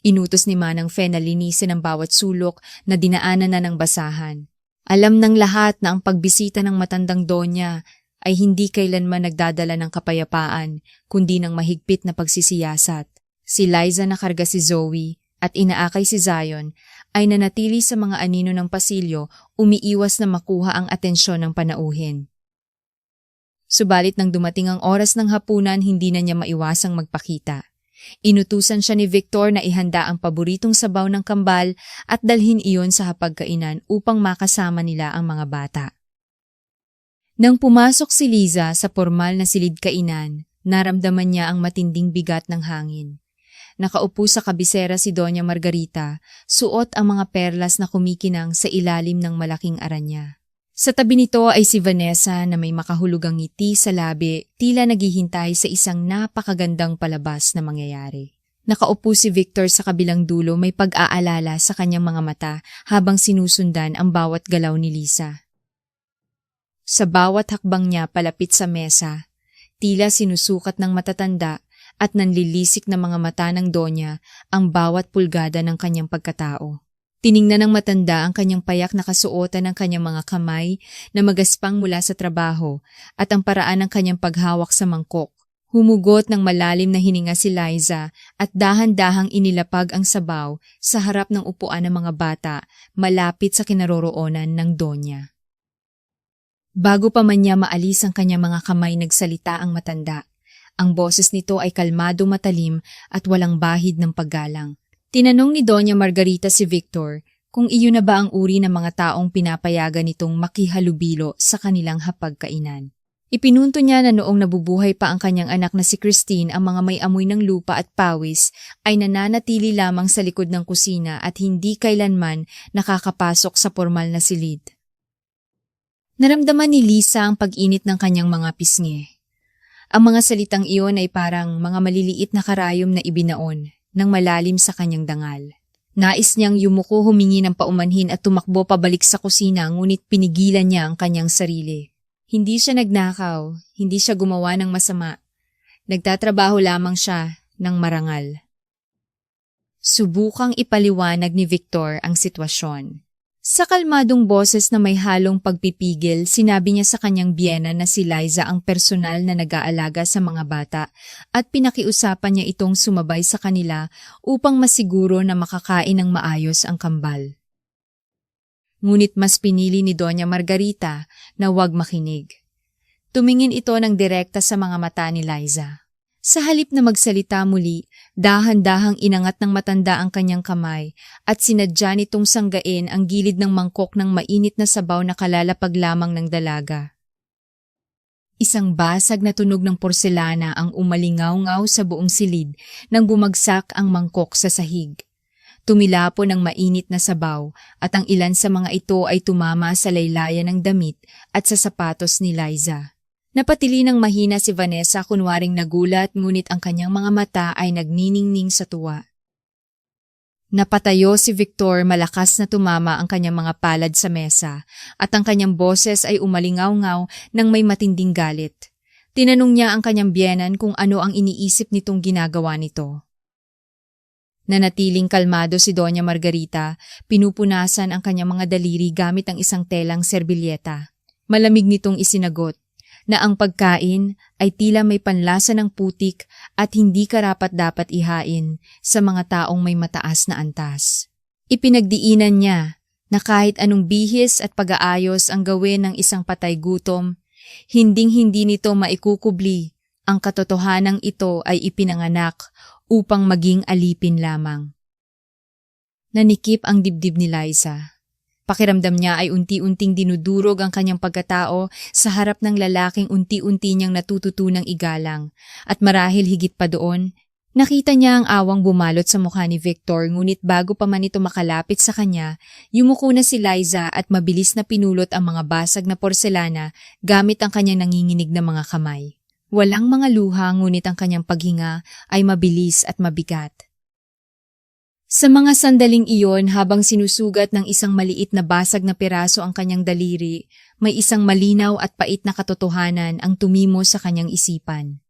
Inutos ni Manang Fe na linisin ang bawat sulok na dinaanan na ng basahan. Alam ng lahat na ang pagbisita ng matandang Donya ay hindi kailanman nagdadala ng kapayapaan, kundi ng mahigpit na pagsisiyasat. Si Liza na karga si Zoe at inaakay si Zion ay nanatili sa mga anino ng pasilyo, umiiwas na makuha ang atensyon ng panauhin. Subalit nang dumating ang oras ng hapunan, hindi na niya maiwasang magpakita. Inutusan siya ni Victor na ihanda ang paboritong sabaw ng kambal at dalhin iyon sa hapagkainan upang makasama nila ang mga bata. Nang pumasok si Liza sa formal na silid-kainan, naramdaman niya ang matinding bigat ng hangin. Nakaupo sa kabisera si Doña Margarita, suot ang mga perlas na kumikinang sa ilalim ng malaking aranya. Sa tabi nito ay si Vanessa na may makahulugang ngiti sa labi, tila naghihintay sa isang napakagandang palabas na mangyayari. Nakaupo si Victor sa kabilang dulo, may pag-aalala sa kanyang mga mata habang sinusundan ang bawat galaw ni Lisa. Sa bawat hakbang niya palapit sa mesa, tila sinusukat ng matatanda at nanlilisik na mga mata ng Donya ang bawat pulgada ng kanyang pagkatao. Tiningnan ng matanda ang kanyang payak na kasuotan ng kanyang mga kamay na magaspang mula sa trabaho at ang paraan ng kanyang paghawak sa mangkok. Humugot ng malalim na hininga si Liza at dahan-dahang inilapag ang sabaw sa harap ng upuan ng mga bata malapit sa kinaroroonan ng Donya. Bago pa man niya maalis ang kanyang mga kamay, nagsalita ang matanda. Ang boses nito ay kalmado, matalim at walang bahid ng paggalang. Tinanong ni Doña Margarita si Victor kung iyon na ba ang uri ng mga taong pinapayagan nitong makihalubilo sa kanilang hapagkainan. Ipinunto niya na noong nabubuhay pa ang kanyang anak na si Christine, ang mga may amoy ng lupa at pawis ay nananatili lamang sa likod ng kusina at hindi kailanman nakakapasok sa formal na silid. Naramdaman ni Lisa ang pag-init ng kanyang mga pisngi. Ang mga salitang iyon ay parang mga maliliit na karayom na ibinaon ng malalim sa kanyang dangal. Nais niyang yumuko, humingi ng paumanhin at tumakbo pabalik sa kusina, ngunit pinigilan niya ang kanyang sarili. Hindi siya nagnakaw, hindi siya gumawa ng masama. Nagtatrabaho lamang siya ng marangal. Subukang ipaliwanag ni Victor ang sitwasyon. Sa kalmadong boses na may halong pagpipigil, sinabi niya sa kanyang biyena na si Liza ang personal na nag-aalaga sa mga bata at pinakiusapan niya itong sumabay sa kanila upang masiguro na makakain ng maayos ang kambal. Ngunit mas pinili ni Doña Margarita na huwag makinig. Tumingin ito ng direkta sa mga mata ni Liza. Sa halip na magsalita muli, dahan-dahang inangat ng matanda ang kanyang kamay at sinadya nitong sanggain ang gilid ng mangkok ng mainit na sabaw na kalalapag lamang ng dalaga. Isang basag na tunog ng porselana ang umalingaw-ngaw sa buong silid nang bumagsak ang mangkok sa sahig. Tumilapo ng mainit na sabaw at ang ilan sa mga ito ay tumama sa laylayan ng damit at sa sapatos ni Liza. Napatili ng mahina si Vanessa, kunwaring nagulat, ngunit ang kanyang mga mata ay nagniningning sa tuwa. Napatayo si Victor, malakas na tumama ang kanyang mga palad sa mesa at ang kanyang boses ay umalingaw-ngaw ng may matinding galit. Tinanong niya ang kanyang biyenan kung ano ang iniisip nitong ginagawa nito. Nanatiling kalmado si Doña Margarita, pinupunasan ang kanyang mga daliri gamit ang isang telang serbilyeta. Malamig nitong isinagot na ang pagkain ay tila may panlasa ng putik at hindi karapat-dapat ihain sa mga taong may mataas na antas. Ipinagdiinan niya na kahit anong bihis at pag-aayos ang gawin ng isang patay gutom, hinding-hindi nito maikukubli. Ang katotohanang ito ay ipinanganak upang maging alipin lamang. Nanikip ang dibdib ni Liza. Pakiramdam niya ay unti-unting dinudurog ang kanyang pagkatao sa harap ng lalaking unti-unti niyang natututunang igalang. At marahil higit pa doon, nakita niya ang awang bumalot sa mukha ni Victor, ngunit bago pa man ito makalapit sa kanya, yumuko na si Liza at mabilis na pinulot ang mga basag na porselana gamit ang kanyang nanginginig na mga kamay. Walang mga luha, ngunit ang kanyang paghinga ay mabilis at mabigat. Sa mga sandaling iyon, habang sinusugat ng isang maliit na basag na piraso ang kanyang daliri, may isang malinaw at pait na katotohanan ang tumimo sa kanyang isipan.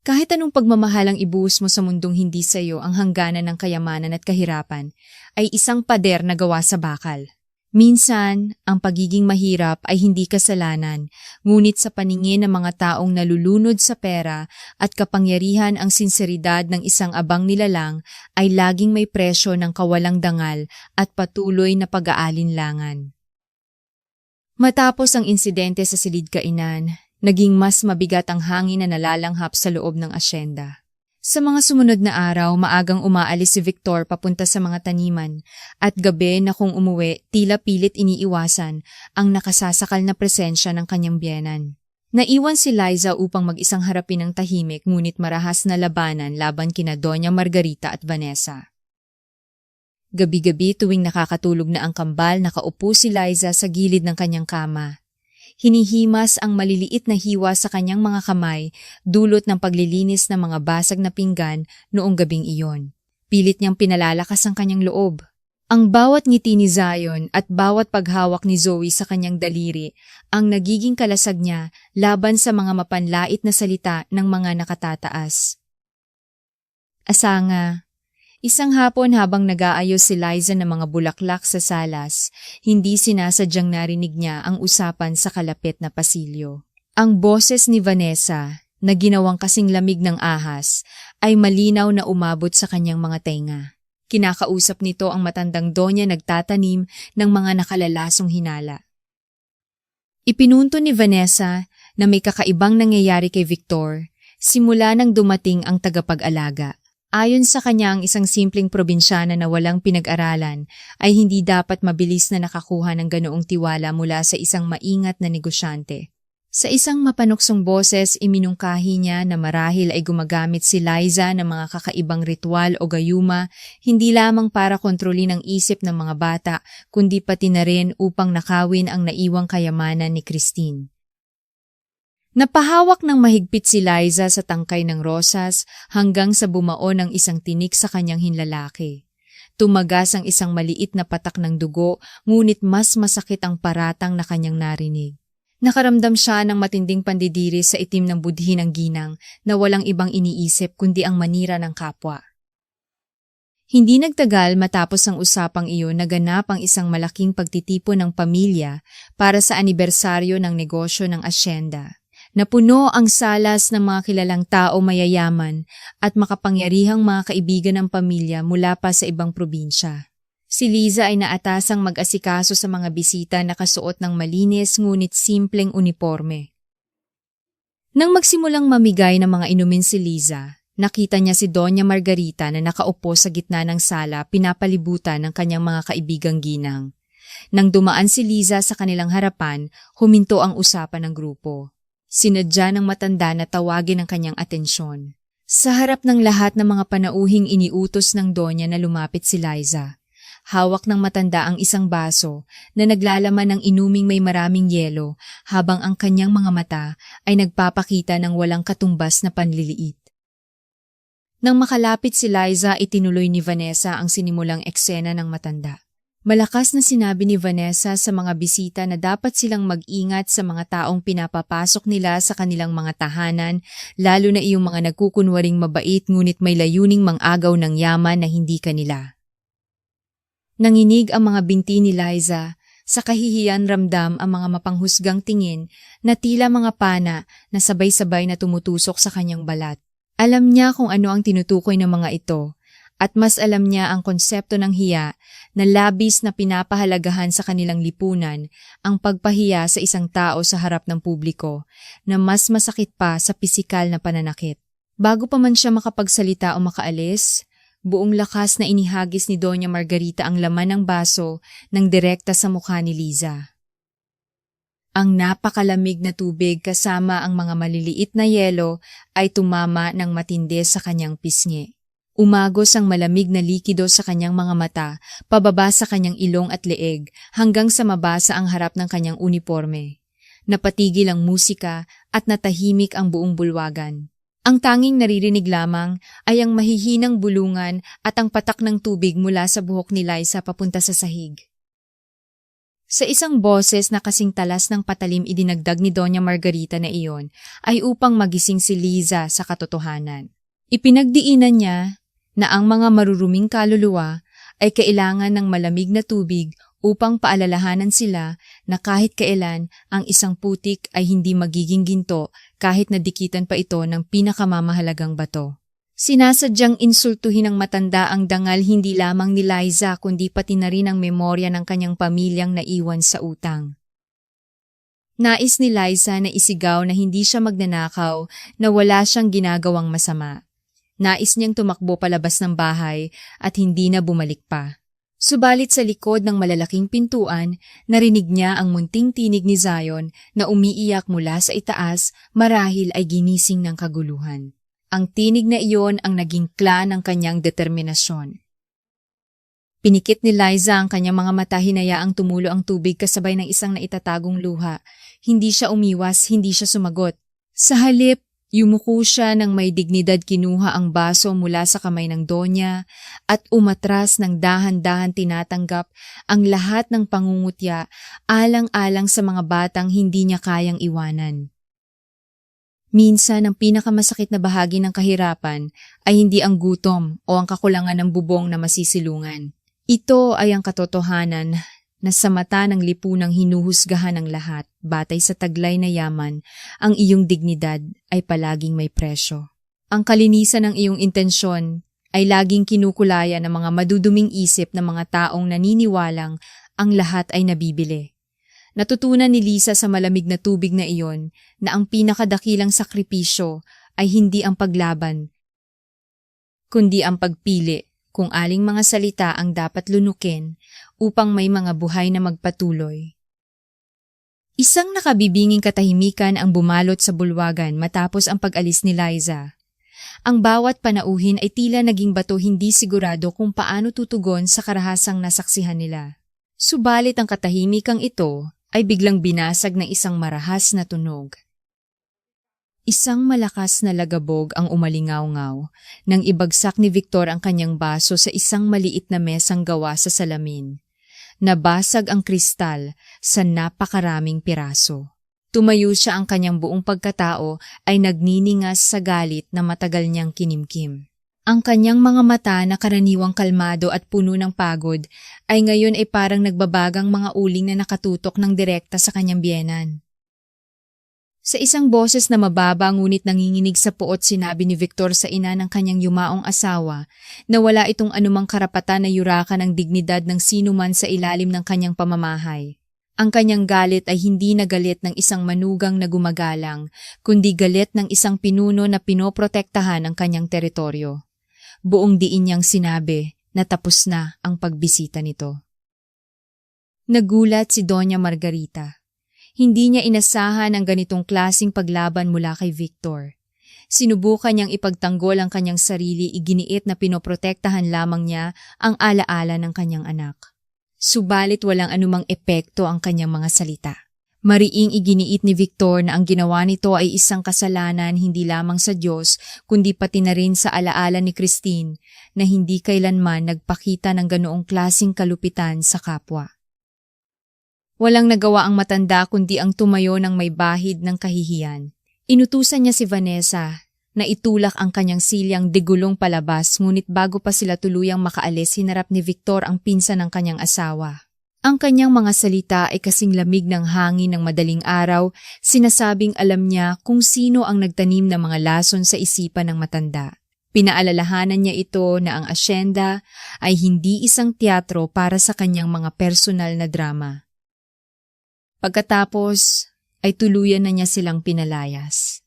Kahit anong pagmamahal ang ibuhos mo sa mundong hindi sa iyo, ang hangganan ng kayamanan at kahirapan ay isang pader na gawa sa bakal. Minsan, ang pagiging mahirap ay hindi kasalanan, ngunit sa paningin ng mga taong nalulunod sa pera at kapangyarihan, ang sinseridad ng isang abang nilalang ay laging may presyo ng kawalang dangal at patuloy na pag-aalinlangan. Matapos ang insidente sa silid-kainan, Naging mas mabigat ang hangin na nalalanghap sa loob ng asyenda. Sa mga sumunod na araw, maagang umaalis si Victor papunta sa mga taniman at gabi na kung umuwi, tila pilit iniiwasan ang nakasasakal na presensya ng kanyang biyenan. Naiwan si Liza upang mag-isang harapin ng tahimik ngunit marahas na labanan laban kina Doña Margarita at Vanessa. Gabi-gabi tuwing nakakatulog na ang kambal, nakaupo si Liza sa gilid ng kanyang kama. Hinihimas ang maliliit na hiwa sa kanyang mga kamay, dulot ng paglilinis ng mga basag na pinggan noong gabing iyon. Pilit niyang pinalalakas ang kanyang loob. Ang bawat ngiti ni Zion at bawat paghawak ni Zoe sa kanyang daliri ang nagiging kalasag niya laban sa mga mapanlait na salita ng mga nakatataas. Asanga. Isang hapon habang nag-aayos si Liza ng mga bulaklak sa salas, hindi sinasadyang narinig niya ang usapan sa kalapit na pasilyo. Ang boses ni Vanessa, na ginawang kasing lamig ng ahas, ay malinaw na umabot sa kanyang mga tenga. Kinakausap nito ang matandang donya nagtatanim ng mga nakalalasong hinala. Ipinunto ni Vanessa na may kakaibang nangyayari kay Victor simula nang dumating ang tagapag-alaga. Ayon sa kanya, ang isang simpleng probinsyana na walang pinag-aralan ay hindi dapat mabilis na nakakuha ng ganoong tiwala mula sa isang maingat na negosyante. Sa isang mapanuksong boses, iminungkahi niya na marahil ay gumagamit si Liza ng mga kakaibang ritual o gayuma, hindi lamang para kontrolin ang isip ng mga bata, kundi pati na rin upang nakawin ang naiwang kayamanan ni Christine. Napahawak ng mahigpit si Liza sa tangkay ng rosas hanggang sa bumao ng isang tinik sa kanyang hinlalaki. Tumagas ang isang maliit na patak ng dugo, ngunit mas masakit ang paratang na kanyang narinig. Nakaramdam siya ng matinding pandidiri sa itim ng budhi ng ginang na walang ibang iniisip kundi ang manira ng kapwa. Hindi nagtagal matapos ang usapang iyon, naganap ang isang malaking pagtitipon ng pamilya para sa anibersaryo ng negosyo ng asyenda. Napuno ang salas ng mga kilalang tao mayayaman at makapangyarihang mga kaibigan ng pamilya mula pa sa ibang probinsya. Si Liza ay naatasang mag-asikaso sa mga bisita na kasuot ng malinis ngunit simpleng uniporme. Nang magsimulang mamigay ng mga inumin si Liza, nakita niya si Doña Margarita na nakaupo sa gitna ng sala pinapalibutan ng kanyang mga kaibigang ginang. Nang dumaan si Liza sa kanilang harapan, huminto ang usapan ng grupo. Sinadya ng matanda na tawagin ang kanyang atensyon. Sa harap ng lahat ng mga panauhing iniutos ng Donya na lumapit si Liza. Hawak ng matanda ang isang baso na naglalaman ng inuming may maraming yelo habang ang kanyang mga mata ay nagpapakita ng walang katumbas na panliliit. Nang makalapit si Liza, itinuloy ni Vanessa ang sinimulang eksena ng matanda. Malakas na sinabi ni Vanessa sa mga bisita na dapat silang mag-ingat sa mga taong pinapapasok nila sa kanilang mga tahanan, lalo na iyong mga nagkukunwaring mabait ngunit may layuning mang-agaw ng yaman na hindi kanila. Nanginig ang mga binti ni Liza, sa kahihiyan ramdam ang mga mapanghusgang tingin na tila mga pana na sabay-sabay na tumutusok sa kanyang balat. Alam niya kung ano ang tinutukoy ng mga ito. At mas alam niya ang konsepto ng hiya na labis na pinapahalagahan sa kanilang lipunan, ang pagpahiya sa isang tao sa harap ng publiko na mas masakit pa sa pisikal na pananakit. Bago pa man siya makapagsalita o makaalis, buong lakas na inihagis ni Doña Margarita ang laman ng baso ng direkta sa mukha ni Liza. Ang napakalamig na tubig kasama ang mga maliliit na yelo ay tumama ng matindi sa kanyang pisngi. Umagos ang malamig na likido sa kanyang mga mata, pababa sa kanyang ilong at leeg, hanggang sa mabasa ang harap ng kanyang uniforme. Napatigil ang musika at natahimik ang buong bulwagan. Ang tanging naririnig lamang ay ang mahihinang bulungan at ang patak ng tubig mula sa buhok ni Liza papunta sa sahig. Sa isang boses na kasing talas ng patalim idinagdag ni Doña Margarita na iyon ay upang magising si Liza sa katotohanan. Ipinagdiinan niya na ang mga maruruming kaluluwa ay kailangan ng malamig na tubig upang paalalahanan sila na kahit kailan ang isang putik ay hindi magiging ginto kahit nadikitan pa ito ng pinakamamahalagang bato. Sinasadyang insultuhin ng matanda ang dangal hindi lamang ni Liza kundi pati na rin ang memorya ng kanyang pamilyang naiwan sa utang. Nais ni Liza na isigaw na hindi siya magnanakaw, na wala siyang ginagawang masama. Nais niyang tumakbo palabas ng bahay at hindi na bumalik pa. Subalit sa likod ng malalaking pintuan, narinig niya ang munting tinig ni Zion na umiiyak mula sa itaas, marahil ay ginising ng kaguluhan. Ang tinig na iyon ang naging kla ng kanyang determinasyon. Pinikit ni Liza ang kanyang mga mata, hinayaang tumulo ang tubig kasabay ng isang naitatagong luha. Hindi siya umiwas, hindi siya sumagot. Sa halip, yumuko siya ng may dignidad, kinuha ang baso mula sa kamay ng donya at umatras ng dahan-dahan tinatanggap ang lahat ng pangungutya alang-alang sa mga batang hindi niya kayang iwanan. Minsan, ang pinakamasakit na bahagi ng kahirapan ay hindi ang gutom o ang kakulangan ng bubong na masisilungan. Ito ay ang katotohanan na sa mata ng lipunang hinuhusgahan ng lahat, batay sa taglay na yaman, ang iyong dignidad ay palaging may presyo. Ang kalinisan ng iyong intensyon ay laging kinukulayan ng mga maduduming isip ng mga taong naniniwalang ang lahat ay nabibili. Natutunan ni Lisa sa malamig na tubig na iyon na ang pinakadakilang sakripisyo ay hindi ang paglaban, kundi ang pagpili kung aling mga salita ang dapat lunukin upang may mga buhay na magpatuloy. Isang nakabibinging katahimikan ang bumalot sa bulwagan matapos ang pag-alis ni Liza. Ang bawat panauhin ay tila naging bato, hindi sigurado kung paano tutugon sa karahasang nasaksihan nila. Subalit ang katahimikang ito ay biglang binasag ng isang marahas na tunog. Isang malakas na lagabog ang umalingaw-ngaw nang ibagsak ni Victor ang kanyang baso sa isang maliit na mesang gawa sa salamin. Nabasag ang kristal sa napakaraming piraso. Tumayo siya, ang kanyang buong pagkatao ay nagniningas sa galit na matagal niyang kinimkim. Ang kanyang mga mata na karaniwang kalmado at puno ng pagod ay ngayon ay parang nagbabagang mga uling na nakatutok ng direkta sa kanyang biyenan. Sa isang boses na mababa ngunit nanginginig sa puot, sinabi ni Victor sa ina ng kanyang yumaong asawa na wala itong anumang karapatan na yurakan ang dignidad ng sinuman sa ilalim ng kanyang pamamahay. Ang kanyang galit ay hindi na galit ng isang manugang na gumagalang, kundi galit ng isang pinuno na pinoprotektahan ang kanyang teritoryo. Buong diin niyang sinabi na tapos na ang pagbisita nito. Nagulat si Doña Margarita. Hindi niya inasahan ang ganitong klasing paglaban mula kay Victor. Sinubukan niyang ipagtanggol ang kanyang sarili, iginiit na pinoprotektahan lamang niya ang alaala ng kanyang anak. Subalit walang anumang epekto ang kanyang mga salita. Mariing iginiit ni Victor na ang ginawa nito ay isang kasalanan hindi lamang sa Diyos, kundi pati na rin sa alaala ni Christine na hindi kailanman nagpakita ng ganoong klasing kalupitan sa kapwa. Walang nagawa ang matanda kundi ang tumayo ng may bahid ng kahihiyan. Inutusan niya si Vanessa na itulak ang kanyang silyang digulong palabas, ngunit bago pa sila tuluyang makaalis, hinarap ni Victor ang pinsan ng kanyang asawa. Ang kanyang mga salita ay kasing lamig ng hangin ng madaling araw, sinasabing alam niya kung sino ang nagtanim ng mga lason sa isipan ng matanda. Pinaalalahanan niya ito na ang asyenda ay hindi isang teatro para sa kanyang mga personal na drama. Pagkatapos ay tuluyan na niya silang pinalayas.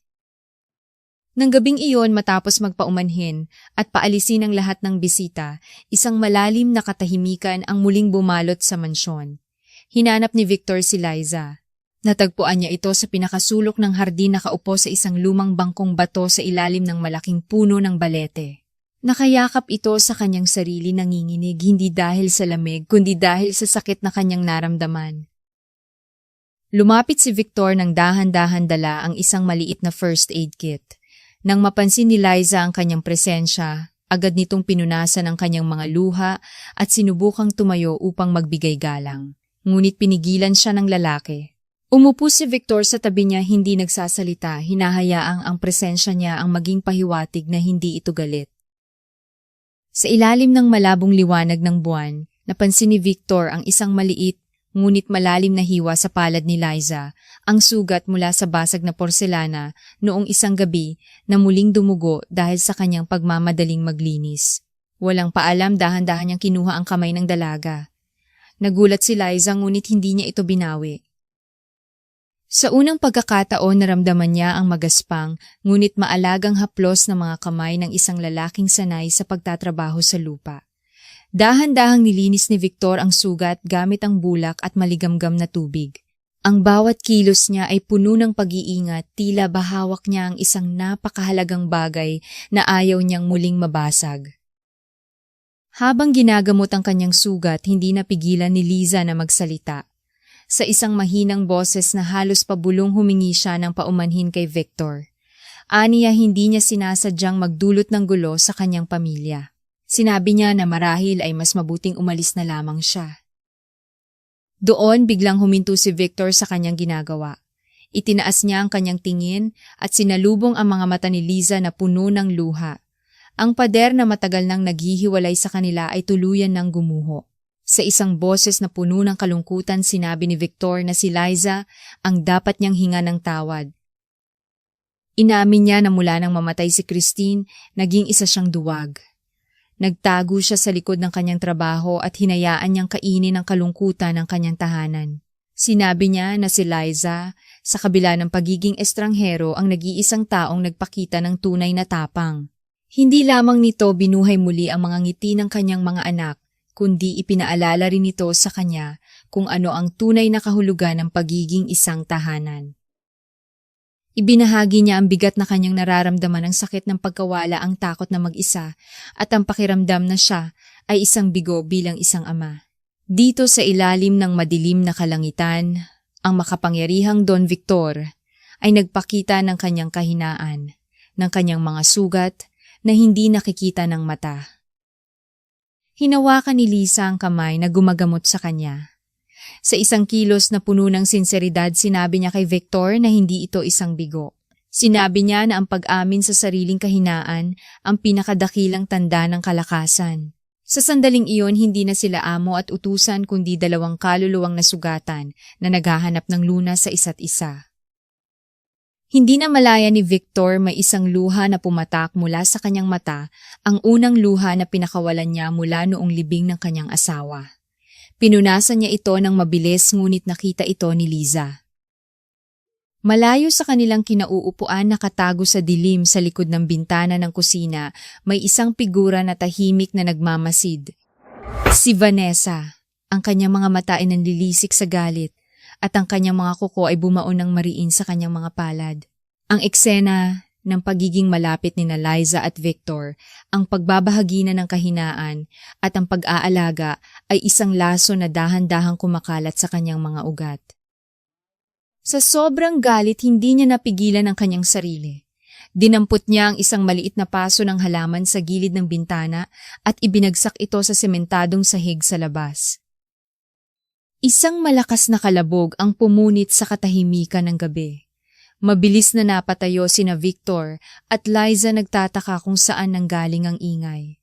Nang gabing iyon, matapos magpaumanhin at paalisin ang lahat ng bisita, isang malalim na katahimikan ang muling bumalot sa mansyon. Hinanap ni Victor si Liza. Natagpuan niya ito sa pinakasulok ng hardin, nakaupo sa isang lumang bangkong bato sa ilalim ng malaking puno ng balete. Nakayakap ito sa kanyang sarili, nanginginig, hindi dahil sa lamig, kundi dahil sa sakit na kanyang naramdaman. Lumapit si Victor nang dahan-dahan dala ang isang maliit na first aid kit. Nang mapansin ni Liza ang kanyang presensya, agad nitong pinunasan ang kanyang mga luha at sinubukang tumayo upang magbigay galang. Ngunit pinigilan siya ng lalaki. Umupo si Victor sa tabi niya, hindi nagsasalita, hinahayaang ang presensya niya ang maging pahiwatig na hindi ito galit. Sa ilalim ng malabong liwanag ng buwan, napansin ni Victor ang isang maliit ngunit malalim na hiwa sa palad ni Liza, ang sugat mula sa basag na porselana noong isang gabi na muling dumugo dahil sa kanyang pagmamadaling maglinis. Walang paalam, dahan-dahan niyang kinuha ang kamay ng dalaga. Nagulat si Liza ngunit hindi niya ito binawi. Sa unang pagkakataon naramdaman niya ang magaspang, ngunit maalagang haplos ng mga kamay ng isang lalaking sanay sa pagtatrabaho sa lupa. Dahan-dahang nilinis ni Victor ang sugat gamit ang bulak at maligamgam na tubig. Ang bawat kilos niya ay puno ng pag-iingat, tila bahawak niya ang isang napakahalagang bagay na ayaw niyang muling mabasag. Habang ginagamot ang kanyang sugat, hindi napigilan ni Liza na magsalita. Sa isang mahinang boses na halos pabulong humingi siya ng paumanhin kay Victor. Aniya hindi niya sinasadyang magdulot ng gulo sa kanyang pamilya. Sinabi niya na marahil ay mas mabuting umalis na lamang siya. Doon biglang huminto si Victor sa kanyang ginagawa. Itinaas niya ang kanyang tingin at sinalubong ang mga mata ni Liza na puno ng luha. Ang pader na matagal nang naghihiwalay sa kanila ay tuluyan ng gumuho. Sa isang boses na puno ng kalungkutan sinabi ni Victor na si Liza ang dapat niyang hinga ng tawad. Inamin niya na mula nang mamatay si Christine, naging isa siyang duwag. Nagtago siya sa likod ng kanyang trabaho at hinayaan niyang kainin ang kalungkutan ng kanyang tahanan. Sinabi niya na si Liza, sa kabila ng pagiging estranghero, ang nag-iisang taong nagpakita ng tunay na tapang. Hindi lamang nito binuhay muli ang mga ngiti ng kanyang mga anak, kundi ipinaalala rin nito sa kanya kung ano ang tunay na kahulugan ng pagiging isang tahanan. Ibinahagi niya ang bigat na kanyang nararamdaman ng sakit ng pagkawala, ang takot na mag-isa at ang pakiramdam na siya ay isang bigo bilang isang ama. Dito sa ilalim ng madilim na kalangitan, ang makapangyarihang Don Victor ay nagpakita ng kanyang kahinaan, ng kanyang mga sugat na hindi nakikita ng mata. Hinawakan ni Liza ang kamay na gumagamot sa kanya. Sa isang kilos na puno ng sinseridad, sinabi niya kay Victor na hindi ito isang bigo. Sinabi niya na ang pag-amin sa sariling kahinaan ang pinakadakilang tanda ng kalakasan. Sa sandaling iyon, hindi na sila amo at utusan kundi dalawang kaluluwang nasugatan na naghahanap ng lunas sa isa't isa. Hindi na malaya ni Victor may isang luha na pumatak mula sa kanyang mata, ang unang luha na pinakawalan niya mula noong libing ng kanyang asawa. Pinunasan niya ito ng mabilis ngunit nakita ito ni Liza. Malayo sa kanilang kinauupuan, nakatago sa dilim sa likod ng bintana ng kusina, may isang figura na tahimik na nagmamasid. Si Vanessa. Ang kanyang mga mata ay nanlilisik sa galit at ang kanyang mga kuko ay bumaon ng mariin sa kanyang mga palad. Ang eksena ng pagiging malapit ni Liza at Victor, ang pagbabahagi na ng kahinaan at ang pag-aalaga ay isang laso na dahan-dahang kumakalat sa kanyang mga ugat. Sa sobrang galit, hindi niya napigilan ang kanyang sarili. Dinampot niya ang isang maliit na paso ng halaman sa gilid ng bintana at ibinagsak ito sa sementadong sahig sa labas. Isang malakas na kalabog ang pumunit sa katahimikan ng gabi. Mabilis na napatayo sina Victor at Liza, nagtataka kung saan nanggaling ang ingay.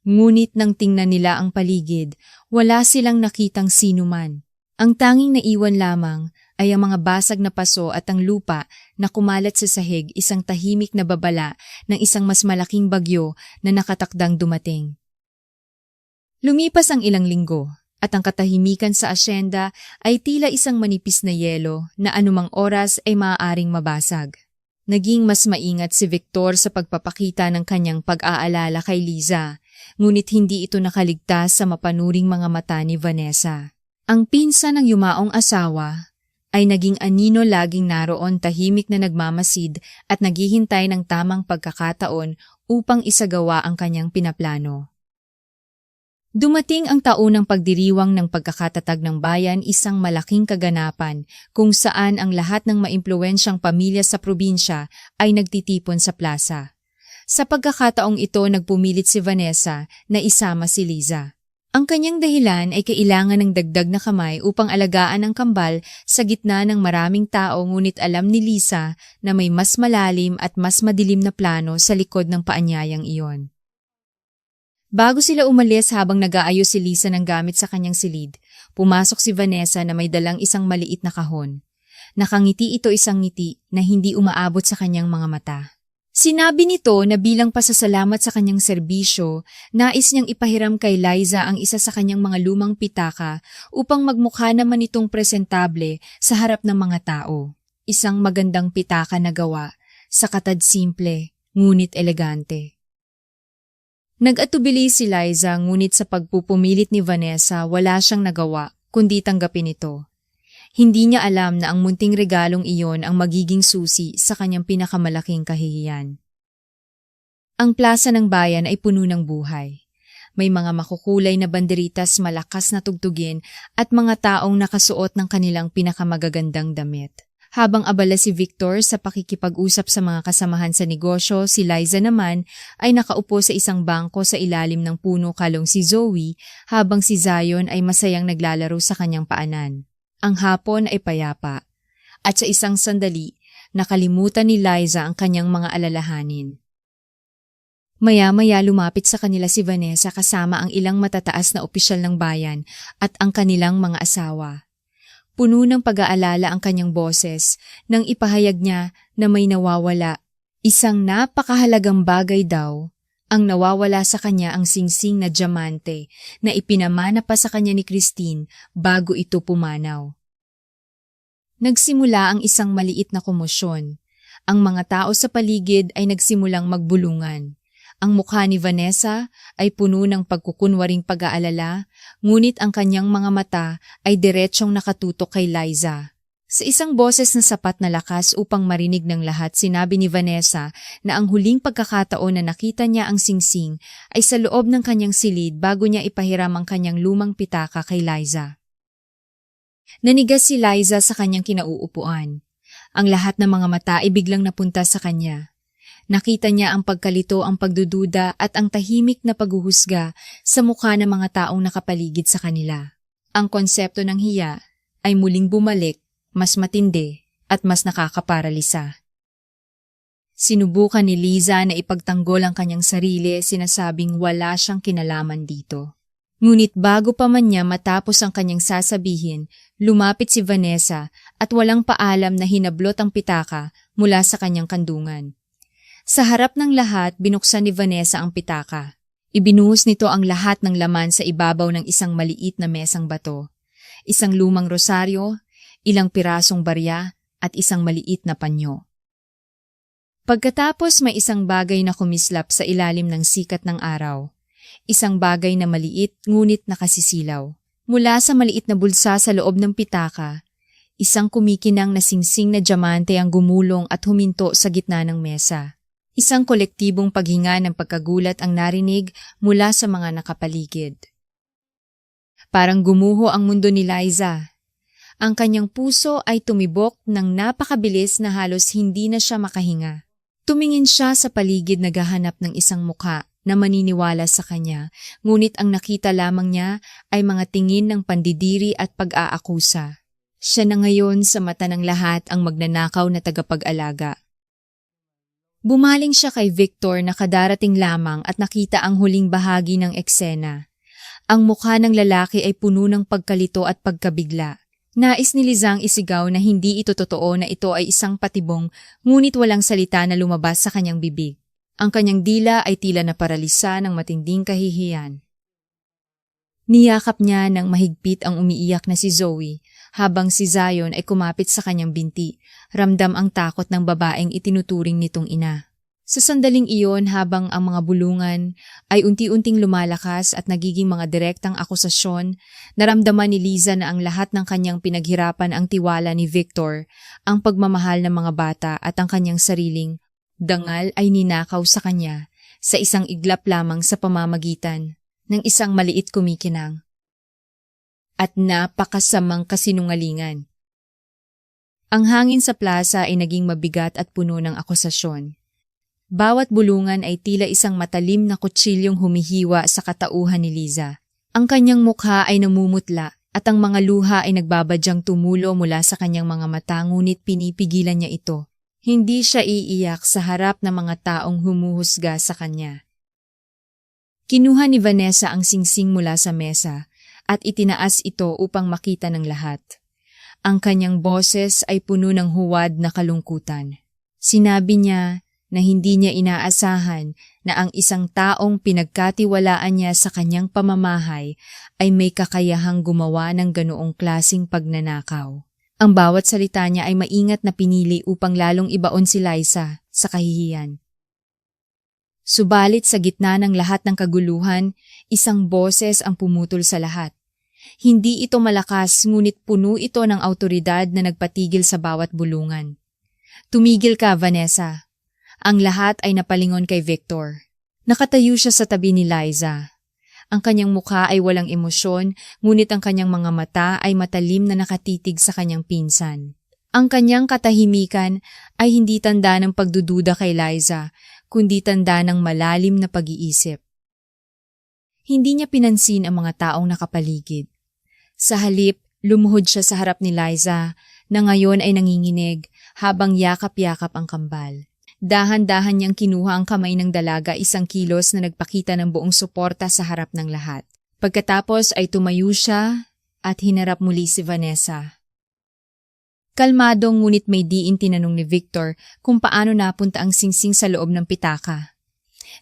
Ngunit nang tingnan nila ang paligid, wala silang nakitang sinuman. Ang tanging naiwan lamang ay ang mga basag na paso at ang lupa na kumalat sa sahig, isang tahimik na babala ng isang mas malaking bagyo na nakatakdang dumating. Lumipas ang ilang linggo at ang katahimikan sa asyenda ay tila isang manipis na yelo na anumang oras ay maaaring mabasag. Naging mas maingat si Victor sa pagpapakita ng kanyang pag-aalala kay Liza, ngunit hindi ito nakaligtas sa mapanuring mga mata ni Vanessa. Ang pinsan ng yumaong asawa ay naging anino, laging naroon, tahimik na nagmamasid at naghihintay ng tamang pagkakataon upang isagawa ang kanyang pinaplano. Dumating ang taunang pagdiriwang ng pagkakatatag ng bayan, isang malaking kaganapan kung saan ang lahat ng maimpluwensyang pamilya sa probinsya ay nagtitipon sa plaza. Sa pagkakataong ito, nagpumilit si Vanessa na isama si Liza. Ang kanyang dahilan ay kailangan ng dagdag na kamay upang alagaan ang kambal sa gitna ng maraming tao, ngunit alam ni Liza na may mas malalim at mas madilim na plano sa likod ng paanyayang iyon. Bago sila umalis, habang nag-aayos si Liza ng gamit sa kanyang silid, pumasok si Vanessa na may dalang isang maliit na kahon. Nakangiti ito, isang ngiti na hindi umaabot sa kanyang mga mata. Sinabi nito na bilang pasasalamat sa kanyang serbisyo, nais niyang ipahiram kay Liza ang isa sa kanyang mga lumang pitaka upang magmukha naman itong presentable sa harap ng mga tao. Isang magandang pitaka na gawa, sa katad simple, ngunit elegante. Nag-atubili si Liza ngunit sa pagpupumilit ni Vanessa wala siyang nagawa kundi tanggapin ito. Hindi niya alam na ang munting regalong iyon ang magiging susi sa kanyang pinakamalaking kahihiyan. Ang plaza ng bayan ay puno ng buhay. May mga makukulay na banderitas, malakas na tugtugin at mga taong nakasuot ng kanilang pinakamagagandang damit. Habang abala si Victor sa pakikipag-usap sa mga kasamahan sa negosyo, si Liza naman ay nakaupo sa isang bangko sa ilalim ng puno kalong si Zoe habang si Zion ay masayang naglalaro sa kanyang paanan. Ang hapon ay payapa at sa isang sandali, nakalimutan ni Liza ang kanyang mga alalahanin. Maya-maya lumapit sa kanila si Vanessa kasama ang ilang matataas na opisyal ng bayan at ang kanilang mga asawa. Puno ng pag-aalala ang kanyang boses nang ipahayag niya na may nawawala. Isang napakahalagang bagay daw, ang nawawala sa kanya ang singsing na diamante na ipinamana pa sa kanya ni Christine bago ito pumanaw. Nagsimula ang isang maliit na komosyon. Ang mga tao sa paligid ay nagsimulang magbulungan. Ang mukha ni Vanessa ay puno ng pagkukunwaring pag-aalala, ngunit ang kanyang mga mata ay diretsyong nakatutok kay Liza. Sa isang boses na sapat na lakas upang marinig ng lahat, sinabi ni Vanessa na ang huling pagkakataon na nakita niya ang singsing ay sa loob ng kanyang silid bago niya ipahiram ang kanyang lumang pitaka kay Liza. Nanigas si Liza sa kanyang kinauupuan. Ang lahat ng mga mata ay biglang napunta sa kanya. Nakita niya ang pagkalito, ang pagdududa at ang tahimik na paghuhusga sa mukha ng mga taong nakapaligid sa kanila. Ang konsepto ng hiya ay muling bumalik, mas matindi at mas nakakaparalisa. Sinubukan ni Liza na ipagtanggol ang kanyang sarili, sinasabing wala siyang kinalaman dito. Ngunit bago pa man niya matapos ang kanyang sasabihin, lumapit si Vanessa at walang paalam na hinablot ang pitaka mula sa kanyang kandungan. Sa harap ng lahat, binuksan ni Vanessa ang pitaka. Ibinuhos nito ang lahat ng laman sa ibabaw ng isang maliit na mesang bato. Isang lumang rosaryo, ilang pirasong barya, at isang maliit na panyo. Pagkatapos may isang bagay na kumislap sa ilalim ng sikat ng araw. Isang bagay na maliit ngunit nakasisilaw. Mula sa maliit na bulsa sa loob ng pitaka, isang kumikinang na singsing na diamante ang gumulong at huminto sa gitna ng mesa. Isang kolektibong paghinga ng pagkagulat ang narinig mula sa mga nakapaligid. Parang gumuho ang mundo ni Liza. Ang kanyang puso ay tumibok ng napakabilis na halos hindi na siya makahinga. Tumingin siya sa paligid naghahanap ng isang mukha na maniniwala sa kanya, ngunit ang nakita lamang niya ay mga tingin ng pandidiri at pag-aakusa. Siya na ngayon sa mata ng lahat ang magnanakaw na tagapag-alaga. Bumaling siya kay Victor na kadarating lamang at nakita ang huling bahagi ng eksena. Ang mukha ng lalaki ay puno ng pagkalito at pagkabigla. Nais ni Lizang isigaw na hindi ito totoo, na ito ay isang patibong, ngunit walang salita na lumabas sa kanyang bibig. Ang kanyang dila ay tila na paralisa ng matinding kahihiyan. Niyakap niya ng mahigpit ang umiiyak na si Zoe, habang si Zion ay kumapit sa kanyang binti, ramdam ang takot ng babaeng itinuturing nitong ina. Sa sandaling iyon, habang ang mga bulungan ay unti-unting lumalakas at nagiging mga direktang akusasyon, naramdaman ni Liza na ang lahat ng kanyang pinaghirapan, ang tiwala ni Victor, ang pagmamahal ng mga bata at ang kanyang sariling dangal ay ninakaw sa kanya sa isang iglap lamang sa pamamagitan ng isang maliit kumikinang at napakasamang kasinungalingan. Ang hangin sa plaza ay naging mabigat at puno ng akusasyon. Bawat bulungan ay tila isang matalim na kutsilyong humihiwa sa katauhan ni Liza. Ang kanyang mukha ay namumutla at ang mga luha ay nagbabadyang tumulo mula sa kanyang mga mata, ngunit pinipigilan niya ito. Hindi siya iiyak sa harap ng mga taong humuhusga sa kanya. Kinuha ni Vanessa ang singsing mula sa mesa at itinaas ito upang makita ng lahat. Ang kanyang boses ay puno ng huwad na kalungkutan. Sinabi niya na hindi niya inaasahan na ang isang taong pinagkatiwalaan niya sa kanyang pamamahay ay may kakayahang gumawa ng ganoong klasing pagnanakaw. Ang bawat salita niya ay maingat na pinili upang lalong ibaon si Liza sa kahihiyan. Subalit sa gitna ng lahat ng kaguluhan, isang boses ang pumutol sa lahat. Hindi ito malakas ngunit puno ito ng awtoridad na nagpatigil sa bawat bulungan. Tumigil ka, Vanessa. Ang lahat ay napalingon kay Victor. Nakatayo siya sa tabi ni Liza. Ang kanyang mukha ay walang emosyon, ngunit ang kanyang mga mata ay matalim na nakatitig sa kanyang pinsan. Ang kanyang katahimikan ay hindi tanda ng pagdududa kay Liza, kundi tanda ng malalim na pag-iisip. Hindi niya pinansin ang mga taong nakapaligid. Sa halip, lumuhod siya sa harap ni Liza, na ngayon ay nanginginig habang yakap-yakap ang kambal. Dahan-dahan niyang kinuha ang kamay ng dalaga, isang kilos na nagpakita ng buong suporta sa harap ng lahat. Pagkatapos ay tumayo siya at hinarap muli si Vanessa. Kalmadong ngunit may diin tinanong ni Victor kung paano napunta ang singsing sa loob ng pitaka.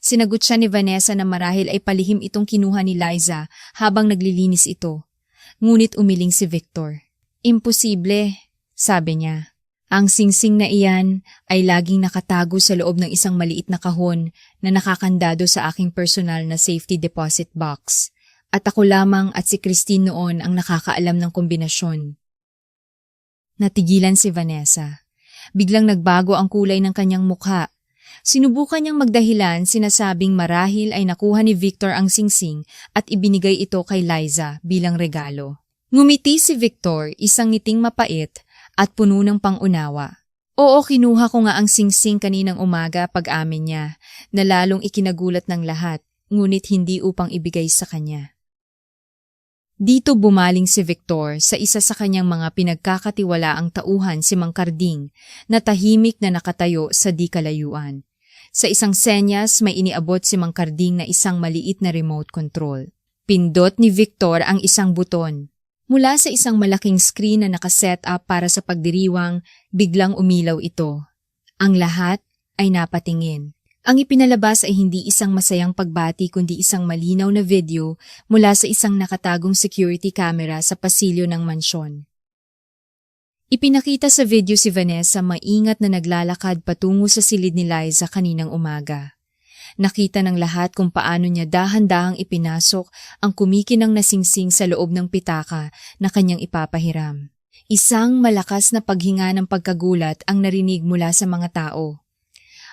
Sinagot siya ni Vanessa na marahil ay palihim itong kinuha ni Liza habang naglilinis ito. Ngunit umiling si Victor. Imposible, sabi niya. Ang singsing na iyan ay laging nakatago sa loob ng isang maliit na kahon na nakakandado sa aking personal na safety deposit box. At ako lamang at si Christine noon ang nakakaalam ng kombinasyon. Natigilan si Vanessa. Biglang nagbago ang kulay ng kanyang mukha. Sinubukan niyang magdahilan, sinasabing marahil ay nakuha ni Victor ang singsing at ibinigay ito kay Liza bilang regalo. Ngumiti si Victor, isang ngiting mapait at puno ng pangunawa. Oo, kinuha ko nga ang singsing kaninang umaga, pag-amin niya, na lalong ikinagulat ng lahat, ngunit hindi upang ibigay sa kanya. Dito bumaling si Victor sa isa sa kanyang mga pinagkakatiwalaang tauhan, si Mang Carding, na tahimik na nakatayo sa di kalayuan. Sa isang senyas may iniabot si Mang Carding na isang maliit na remote control. Pindot ni Victor ang isang buton. Mula sa isang malaking screen na nakaset up para sa pagdiriwang, biglang umilaw ito. Ang lahat ay napatingin. Ang ipinalabas ay hindi isang masayang pagbati kundi isang malinaw na video mula sa isang nakatagong security camera sa pasilyo ng mansyon. Ipinakita sa video si Vanessa maingat na naglalakad patungo sa silid ni Liza kaninang umaga. Nakita ng lahat kung paano niya dahan-dahang ipinasok ang kumikinang na singsing sa loob ng pitaka na kanyang ipapahiram. Isang malakas na paghinga ng pagkagulat ang narinig mula sa mga tao.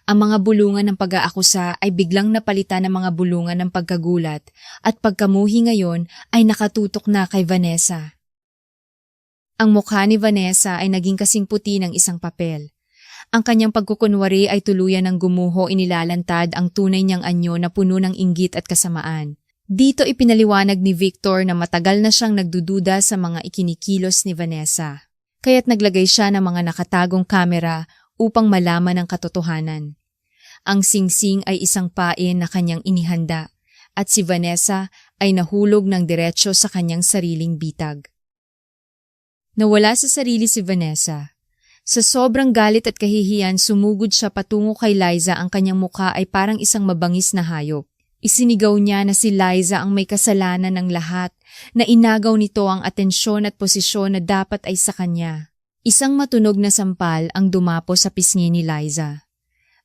Ang mga bulungan ng pag-aakusa ay biglang napalitan ng mga bulungan ng pagkagulat at pagkamuhi ngayon ay nakatutok na kay Vanessa. Ang mukha ni Vanessa ay naging kasing puti ng isang papel. Ang kanyang pagkukunwari ay tuluyan ng gumuho, inilalantad ang tunay niyang anyo na puno ng inggit at kasamaan. Dito ipinaliwanag ni Victor na matagal na siyang nagdududa sa mga ikinikilos ni Vanessa. Kaya't naglagay siya ng mga nakatagong kamera upang malaman ang katotohanan. Ang singsing ay isang pain na kanyang inihanda at si Vanessa ay nahulog ng diretsyo sa kanyang sariling bitag. Nawala sa sarili si Vanessa. Sa sobrang galit at kahihiyan, sumugod siya patungo kay Liza. Ang kanyang mukha ay parang isang mabangis na hayop. Isinigaw niya na si Liza ang may kasalanan ng lahat, na inagaw nito ang atensyon at posisyon na dapat ay sa kanya. Isang matunog na sampal ang dumapo sa pisngi ni Liza.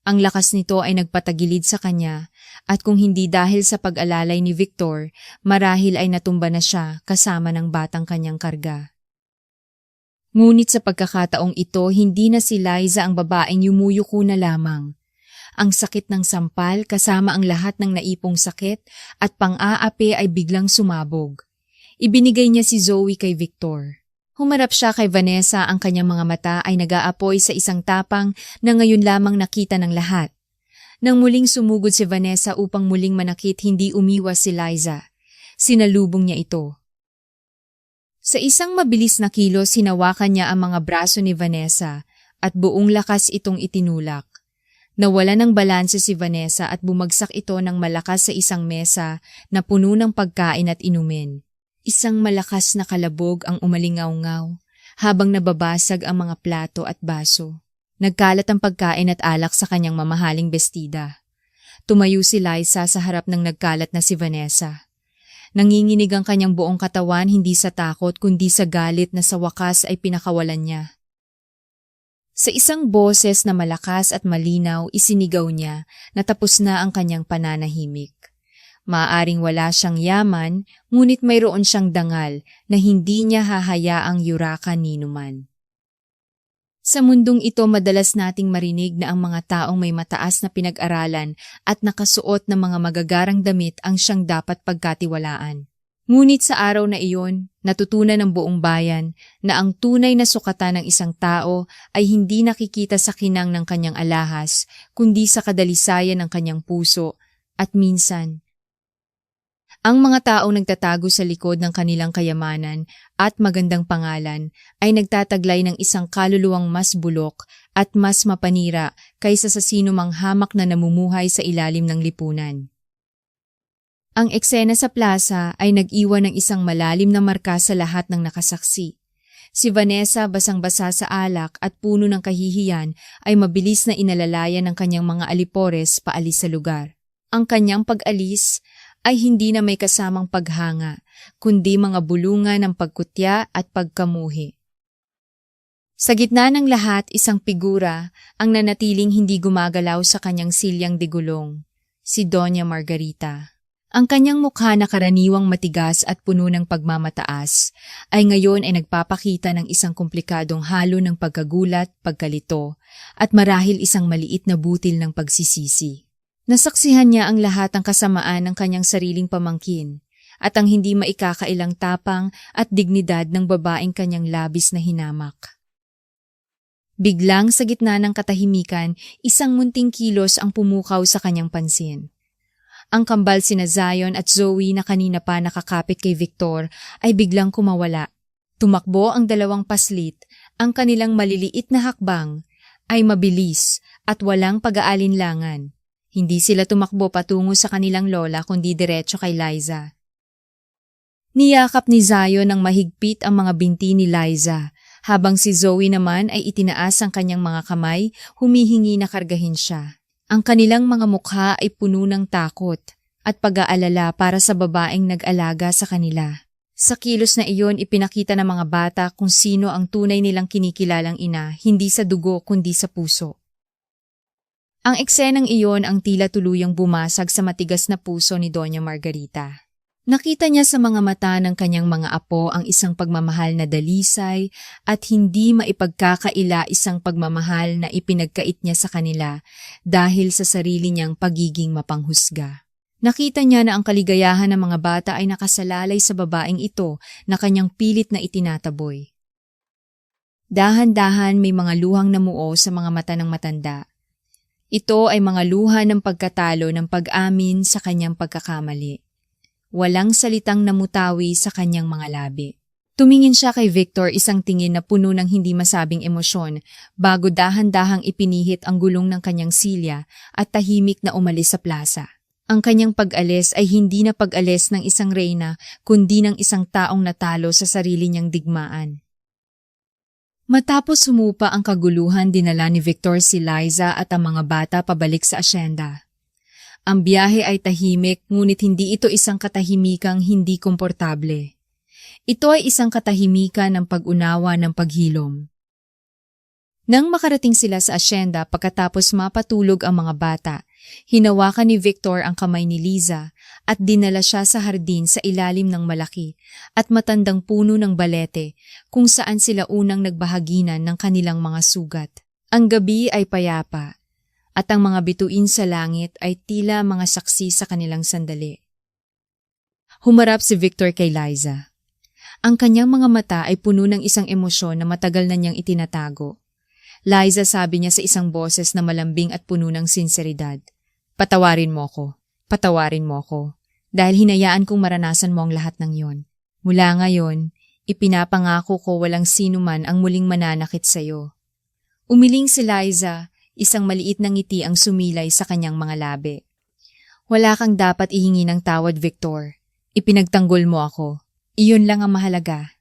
Ang lakas nito ay nagpatagilid sa kanya at kung hindi dahil sa pag-alalay ni Victor, marahil ay natumba na siya kasama ng batang kanyang karga. Ngunit sa pagkakataong ito, hindi na si Liza ang babaeng yumuyuko na lamang. Ang sakit ng sampal kasama ang lahat ng naipong sakit at pang-aapi ay biglang sumabog. Ibinigay niya si Zoe kay Victor. Humarap siya kay Vanessa, ang kanyang mga mata ay nag-aapoy sa isang tapang na ngayon lamang nakita ng lahat. Nang muling sumugod si Vanessa upang muling manakit, hindi umiwas si Liza. Sinalubong niya ito. Sa isang mabilis na kilos, hinawakan niya ang mga braso ni Vanessa at buong lakas itong itinulak. Nawala ng balanse si Vanessa at bumagsak ito ng malakas sa isang mesa na puno ng pagkain at inumin. Isang malakas na kalabog ang umalingaw-ngaw habang nababasag ang mga plato at baso. Nagkalat ang pagkain at alak sa kanyang mamahaling bestida. Tumayo si Liza sa harap ng nagkalat na si Vanessa. Nanginginig ang kanyang buong katawan hindi sa takot kundi sa galit na sa wakas ay pinakawalan niya. Sa isang boses na malakas at malinaw, isinigaw niya na tapos na ang kanyang pananahimik. Maaaring wala siyang yaman, ngunit mayroon siyang dangal na hindi niya hahayaang yurakan ninuman. Sa mundong ito madalas nating marinig na ang mga taong may mataas na pinag-aralan at nakasuot ng mga magagarang damit ang siyang dapat pagkatiwalaan. Ngunit sa araw na iyon, natutunan ng buong bayan na ang tunay na sukatan ng isang tao ay hindi nakikita sa kinang ng kanyang alahas, kundi sa kadalisayan ng kanyang puso at minsan, ang mga taong nagtatago sa likod ng kanilang kayamanan at magandang pangalan ay nagtataglay ng isang kaluluwang mas bulok at mas mapanira kaysa sa sinumang hamak na namumuhay sa ilalim ng lipunan. Ang eksena sa plaza ay nag-iwan ng isang malalim na marka sa lahat ng nakasaksi. Si Vanessa basang-basa sa alak at puno ng kahihiyan ay mabilis na inalalayan ng kanyang mga alipores paalis sa lugar. Ang kanyang pag-alis ay hindi na may kasamang paghanga, kundi mga bulungan ng pagkutya at pagkamuhi. Sa gitna ng lahat, isang figura ang nanatiling hindi gumagalaw sa kanyang silyang digulong, si Doña Margarita. Ang kanyang mukha na karaniwang matigas at puno ng pagmamataas ay ngayon ay nagpapakita ng isang komplikadong halo ng pagkagulat, pagkalito at marahil isang maliit na butil ng pagsisisi. Nasaksihan niya ang lahat ng kasamaan ng kanyang sariling pamangkin at ang hindi maikakailang tapang at dignidad ng babaeng kanyang labis na hinamak. Biglang sa gitna ng katahimikan, isang munting kilos ang pumukaw sa kanyang pansin. Ang kambal sina Zion at Zoe na kanina pa nakakapit kay Victor ay biglang kumawala. Tumakbo ang dalawang paslit, ang kanilang maliliit na hakbang ay mabilis at walang pag-aalinlangan. Hindi sila tumakbo patungo sa kanilang lola kundi diretso kay Liza. Niyakap ni Zion ng mahigpit ang mga binti ni Liza, habang si Zoe naman ay itinaas ang kanyang mga kamay, humihingi na kargahin siya. Ang kanilang mga mukha ay puno ng takot at pag-aalala para sa babaeng nag-alaga sa kanila. Sa kilos na iyon, ipinakita ng mga bata kung sino ang tunay nilang kinikilalang ina, hindi sa dugo kundi sa puso. Ang eksenang iyon ang tila tuluyang bumasag sa matigas na puso ni Doña Margarita. Nakita niya sa mga mata ng kanyang mga apo ang isang pagmamahal na dalisay at hindi maipagkakaila isang pagmamahal na ipinagkait niya sa kanila dahil sa sarili niyang pagiging mapanghusga. Nakita niya na ang kaligayahan ng mga bata ay nakasalalay sa babaeng ito na kanyang pilit na itinataboy. Dahan-dahan may mga luhang namuo sa mga mata ng matanda. Ito ay mga luha ng pagkatalo ng pag-amin sa kanyang pagkakamali. Walang salitang namutawi sa kanyang mga labi. Tumingin siya kay Victor, isang tingin na puno ng hindi masabing emosyon bago dahan-dahang ipinihit ang gulong ng kanyang silya at tahimik na umalis sa plaza. Ang kanyang pag-alis ay hindi na pag-alis ng isang reyna kundi ng isang taong natalo sa sarili niyang digmaan. Matapos humupa ang kaguluhan, dinala ni Victor si Liza at ang mga bata pabalik sa asyenda. Ang biyahe ay tahimik, ngunit hindi ito isang katahimikang hindi komportable. Ito ay isang katahimikan ng pag-unawa ng paghilom. Nang makarating sila sa asyenda pagkatapos mapatulog ang mga bata, hinawakan ni Victor ang kamay ni Liza at dinala siya sa hardin sa ilalim ng malaki at matandang puno ng balete kung saan sila unang nagbahaginan ng kanilang mga sugat. Ang gabi ay payapa at ang mga bituin sa langit ay tila mga saksi sa kanilang sandali. Humarap si Victor kay Liza. Ang kanyang mga mata ay puno ng isang emosyon na matagal na niyang itinatago. Liza, sabi niya sa isang boses na malambing at puno ng sinseridad. Patawarin mo ko. Patawarin mo ko. Dahil hinayaan kong maranasan mo ang lahat ng yon. Mula ngayon, ipinapangako ko walang sino man ang muling mananakit sa'yo. Umiling si Liza, isang maliit na ngiti ang sumilay sa kanyang mga labi. Wala kang dapat ihingi ng tawad, Victor. Ipinagtanggol mo ako. Iyon lang ang mahalaga.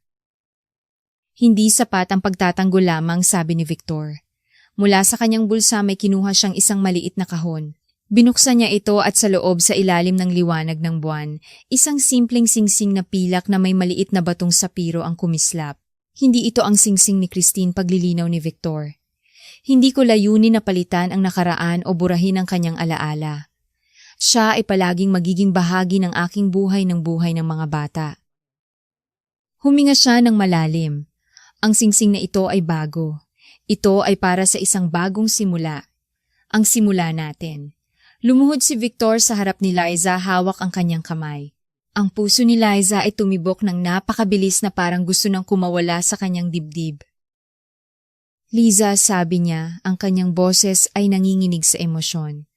Hindi sapat ang pagtatanggol lamang, sabi ni Victor. Mula sa kanyang bulsa may kinuha siyang isang maliit na kahon. Binuksan niya ito at sa loob sa ilalim ng liwanag ng buwan, isang simpleng singsing na pilak na may maliit na batong sapiro ang kumislap. Hindi ito ang singsing ni Christine paglilinaw ni Victor. Hindi ko layunin na palitan ang nakaraan o burahin ang kanyang alaala. Siya ay palaging magiging bahagi ng aking buhay ng mga bata. Huminga siya ng malalim. Ang singsing na ito ay bago. Ito ay para sa isang bagong simula. Ang simula natin. Lumuhod si Victor sa harap ni Liza, hawak ang kanyang kamay. Ang puso ni Liza ay tumibok ng napakabilis na parang gusto nang kumawala sa kanyang dibdib. Liza, sabi niya, ang kanyang boses ay nanginginig sa emosyon.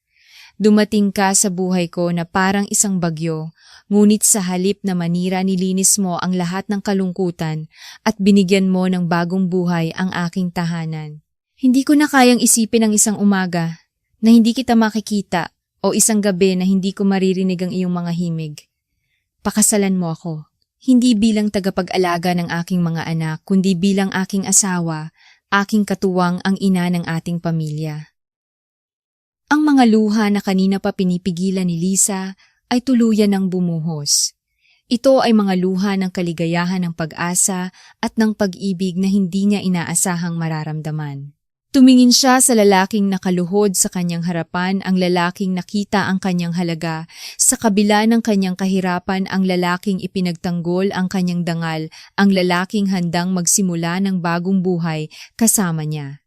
Dumating ka sa buhay ko na parang isang bagyo, ngunit sa halip na manira nilinis mo ang lahat ng kalungkutan at binigyan mo ng bagong buhay ang aking tahanan. Hindi ko na kayang isipin ang isang umaga na hindi kita makikita o isang gabi na hindi ko maririnig ang iyong mga himig. Pakasalan mo ako, hindi bilang tagapag-alaga ng aking mga anak, kundi bilang aking asawa, aking katuwang ang ina ng ating pamilya. Ang mga luha na kanina pa pinipigilan ni Lisa ay tuluyan ng bumuhos. Ito ay mga luha ng kaligayahan ng pag-asa at ng pag-ibig na hindi niya inaasahang mararamdaman. Tumingin siya sa lalaking nakaluhod sa kanyang harapan, ang lalaking nakita ang kanyang halaga. Sa kabila ng kanyang kahirapan, ang lalaking ipinagtanggol ang kanyang dangal, ang lalaking handang magsimula ng bagong buhay kasama niya.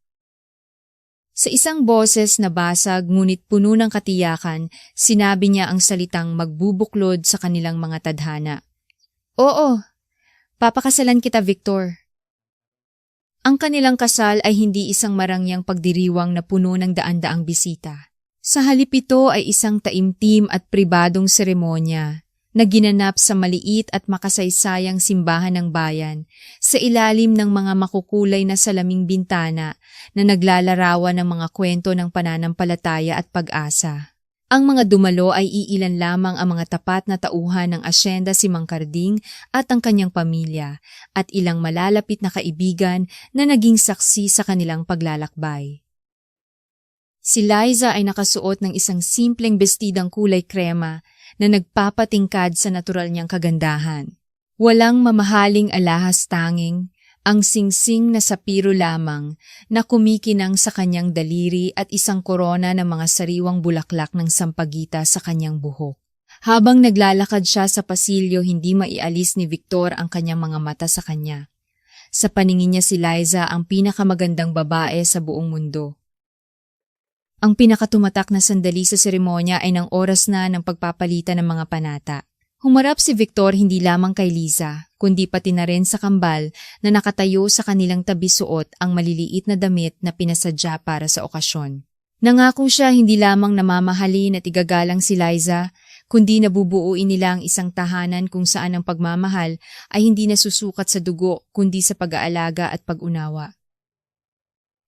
Sa isang boses na basag ngunit puno ng katiyakan, sinabi niya ang salitang magbubuklod sa kanilang mga tadhana. Oo, papakasalan kita, Victor. Ang kanilang kasal ay hindi isang marangyang pagdiriwang na puno ng daan-daang bisita. Sa halip ito ay isang taimtim at pribadong seremonya na ginanap sa maliit at makasaysayang simbahan ng bayan sa ilalim ng mga makukulay na salaming bintana na naglalarawan ng mga kwento ng pananampalataya at pag-asa. Ang mga dumalo ay iilan lamang ang mga tapat na tauhan ng asyenda si Mang Carding at ang kanyang pamilya at ilang malalapit na kaibigan na naging saksi sa kanilang paglalakbay. Si Liza ay nakasuot ng isang simpleng bestidang kulay krema na nagpapatingkad sa natural niyang kagandahan. Walang mamahaling alahas, tanging ang singsing na sapiro lamang na kumikinang sa kanyang daliri at isang korona ng mga sariwang bulaklak ng sampagita sa kanyang buhok. Habang naglalakad siya sa pasilyo, hindi maialis ni Victor ang kanyang mga mata sa kanya. Sa paningin niya si Liza ang pinakamagandang babae sa buong mundo. Ang pinakatumatak na sandali sa seremonya ay ng oras na ng pagpapalitan ng mga panata. Humarap si Victor hindi lamang kay Liza, kundi pati na rin sa kambal na nakatayo sa kanilang tabi, suot ang maliliit na damit na pinasadya para sa okasyon. Nangako siya hindi lamang namamahalin at igagalang si Liza, kundi nabubuuin nila ang isang tahanan kung saan ang pagmamahal ay hindi nasusukat sa dugo kundi sa pag-aalaga at pag-unawa.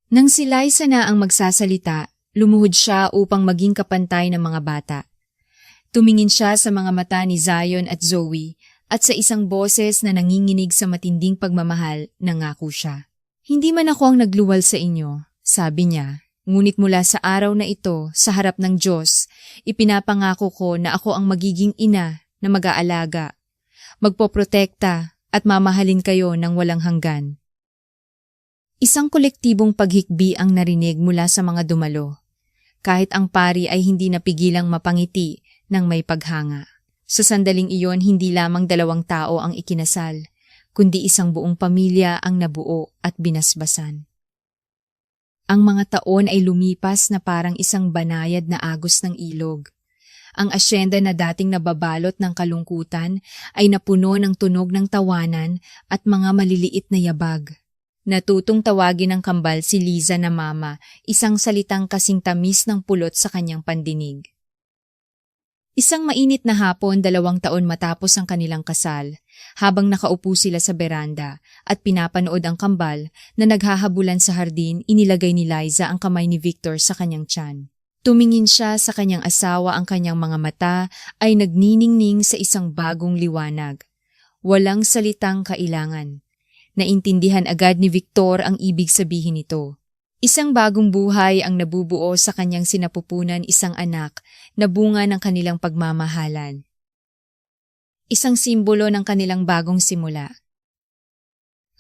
Nang si Liza na ang magsasalita, lumuhod siya upang maging kapantay ng mga bata. Tumingin siya sa mga mata ni Zion at Zoe at sa isang boses na nanginginig sa matinding pagmamahal, nangako siya. Hindi man ako ang nagluwal sa inyo, sabi niya, ngunit mula sa araw na ito, sa harap ng Diyos, ipinapangako ko na ako ang magiging ina na mag-aalaga, magpoprotekta at mamahalin kayo ng walang hanggan. Isang kolektibong paghikbi ang narinig mula sa mga dumalo. Kahit ang pari ay hindi napigilang mapangiti nang may paghanga. Sa sandaling iyon, hindi lamang 2 tao ang ikinasal, kundi isang buong pamilya ang nabuo at binasbasan. Ang mga taon ay lumipas na parang isang banayad na agos ng ilog. Ang asyenda na dating nababalot ng kalungkutan ay napuno ng tunog ng tawanan at mga maliliit na yabag. Natutong tawagin ng kambal si Liza na mama, isang salitang kasing tamis ng pulot sa kanyang pandinig. Isang mainit na hapon, 2 taon matapos ang kanilang kasal, habang nakaupo sila sa beranda at pinapanood ang kambal na naghahabulan sa hardin, inilagay ni Liza ang kamay ni Victor sa kanyang tiyan. Tumingin siya sa kanyang asawa, ang kanyang mga mata ay nagniningning sa isang bagong liwanag. Walang salitang kailangan. Naintindihan agad ni Victor ang ibig sabihin nito. Isang bagong buhay ang nabubuo sa kanyang sinapupunan isang anak na bunga ng kanilang pagmamahalan. Isang simbolo ng kanilang bagong simula.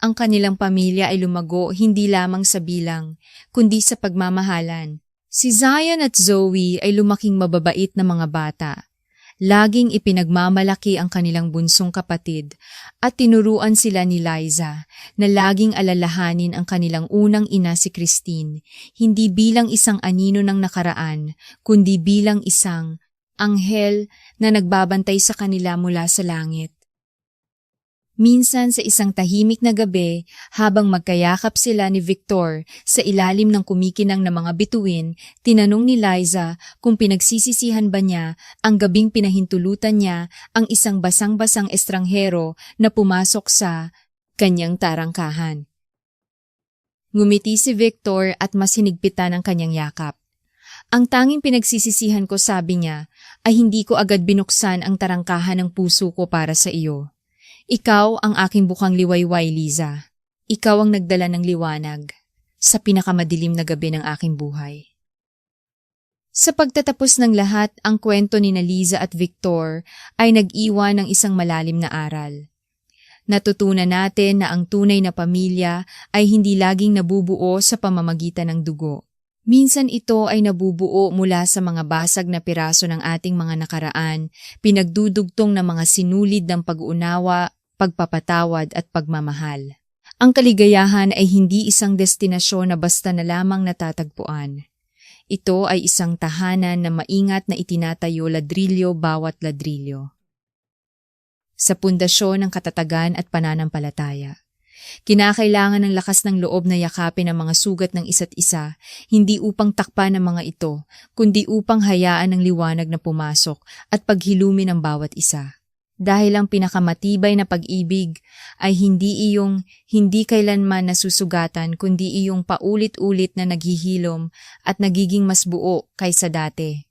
Ang kanilang pamilya ay lumago hindi lamang sa bilang, kundi sa pagmamahalan. Si Zion at Zoe ay lumaking mababait na mga bata. Laging ipinagmamalaki ang kanilang bunsong kapatid at tinuruan sila ni Liza na laging alalahanin ang kanilang unang ina si Christine, hindi bilang isang anino ng nakaraan, kundi bilang isang anghel na nagbabantay sa kanila mula sa langit. Minsan sa isang tahimik na gabi, habang magkayakap sila ni Victor sa ilalim ng kumikinang na mga bituin, tinanong ni Liza kung pinagsisisihan ba niya ang gabing pinahintulutan niya ang isang basang-basang estranghero na pumasok sa kanyang tarangkahan. Ngumiti si Victor at mas hinigpitan ang kanyang yakap. Ang tanging pinagsisisihan ko, sabi niya, ay hindi ko agad binuksan ang tarangkahan ng puso ko para sa iyo. Ikaw ang aking bukang liwayway, Liza. Ikaw ang nagdala ng liwanag sa pinakamadilim na gabi ng aking buhay. Sa pagtatapos ng lahat, ang kwento ni Liza at Victor ay nag-iwan ng isang malalim na aral. Natutunan natin na ang tunay na pamilya ay hindi laging nabubuo sa pamamagitan ng dugo. Minsan ito ay nabubuo mula sa mga basag na piraso ng ating mga nakaraan, pinagdudugtong ng mga sinulid ng pag-unawa, pagpapatawad at pagmamahal. Ang kaligayahan ay hindi isang destinasyon na basta na lamang natatagpuan. Ito ay isang tahanan na maingat na itinatayo ladrilyo bawat ladrilyo. Sa pundasyon ng katatagan at pananampalataya. Kinakailangan ng lakas ng loob na yakapin ang mga sugat ng isa't isa, hindi upang takpan ang mga ito, kundi upang hayaan ng liwanag na pumasok at paghilumin ang bawat isa. Dahil ang pinakamatibay na pag-ibig ay hindi iyong hindi kailanman nasusugatan, kundi iyong paulit-ulit na naghihilom at nagiging mas buo kaysa dati.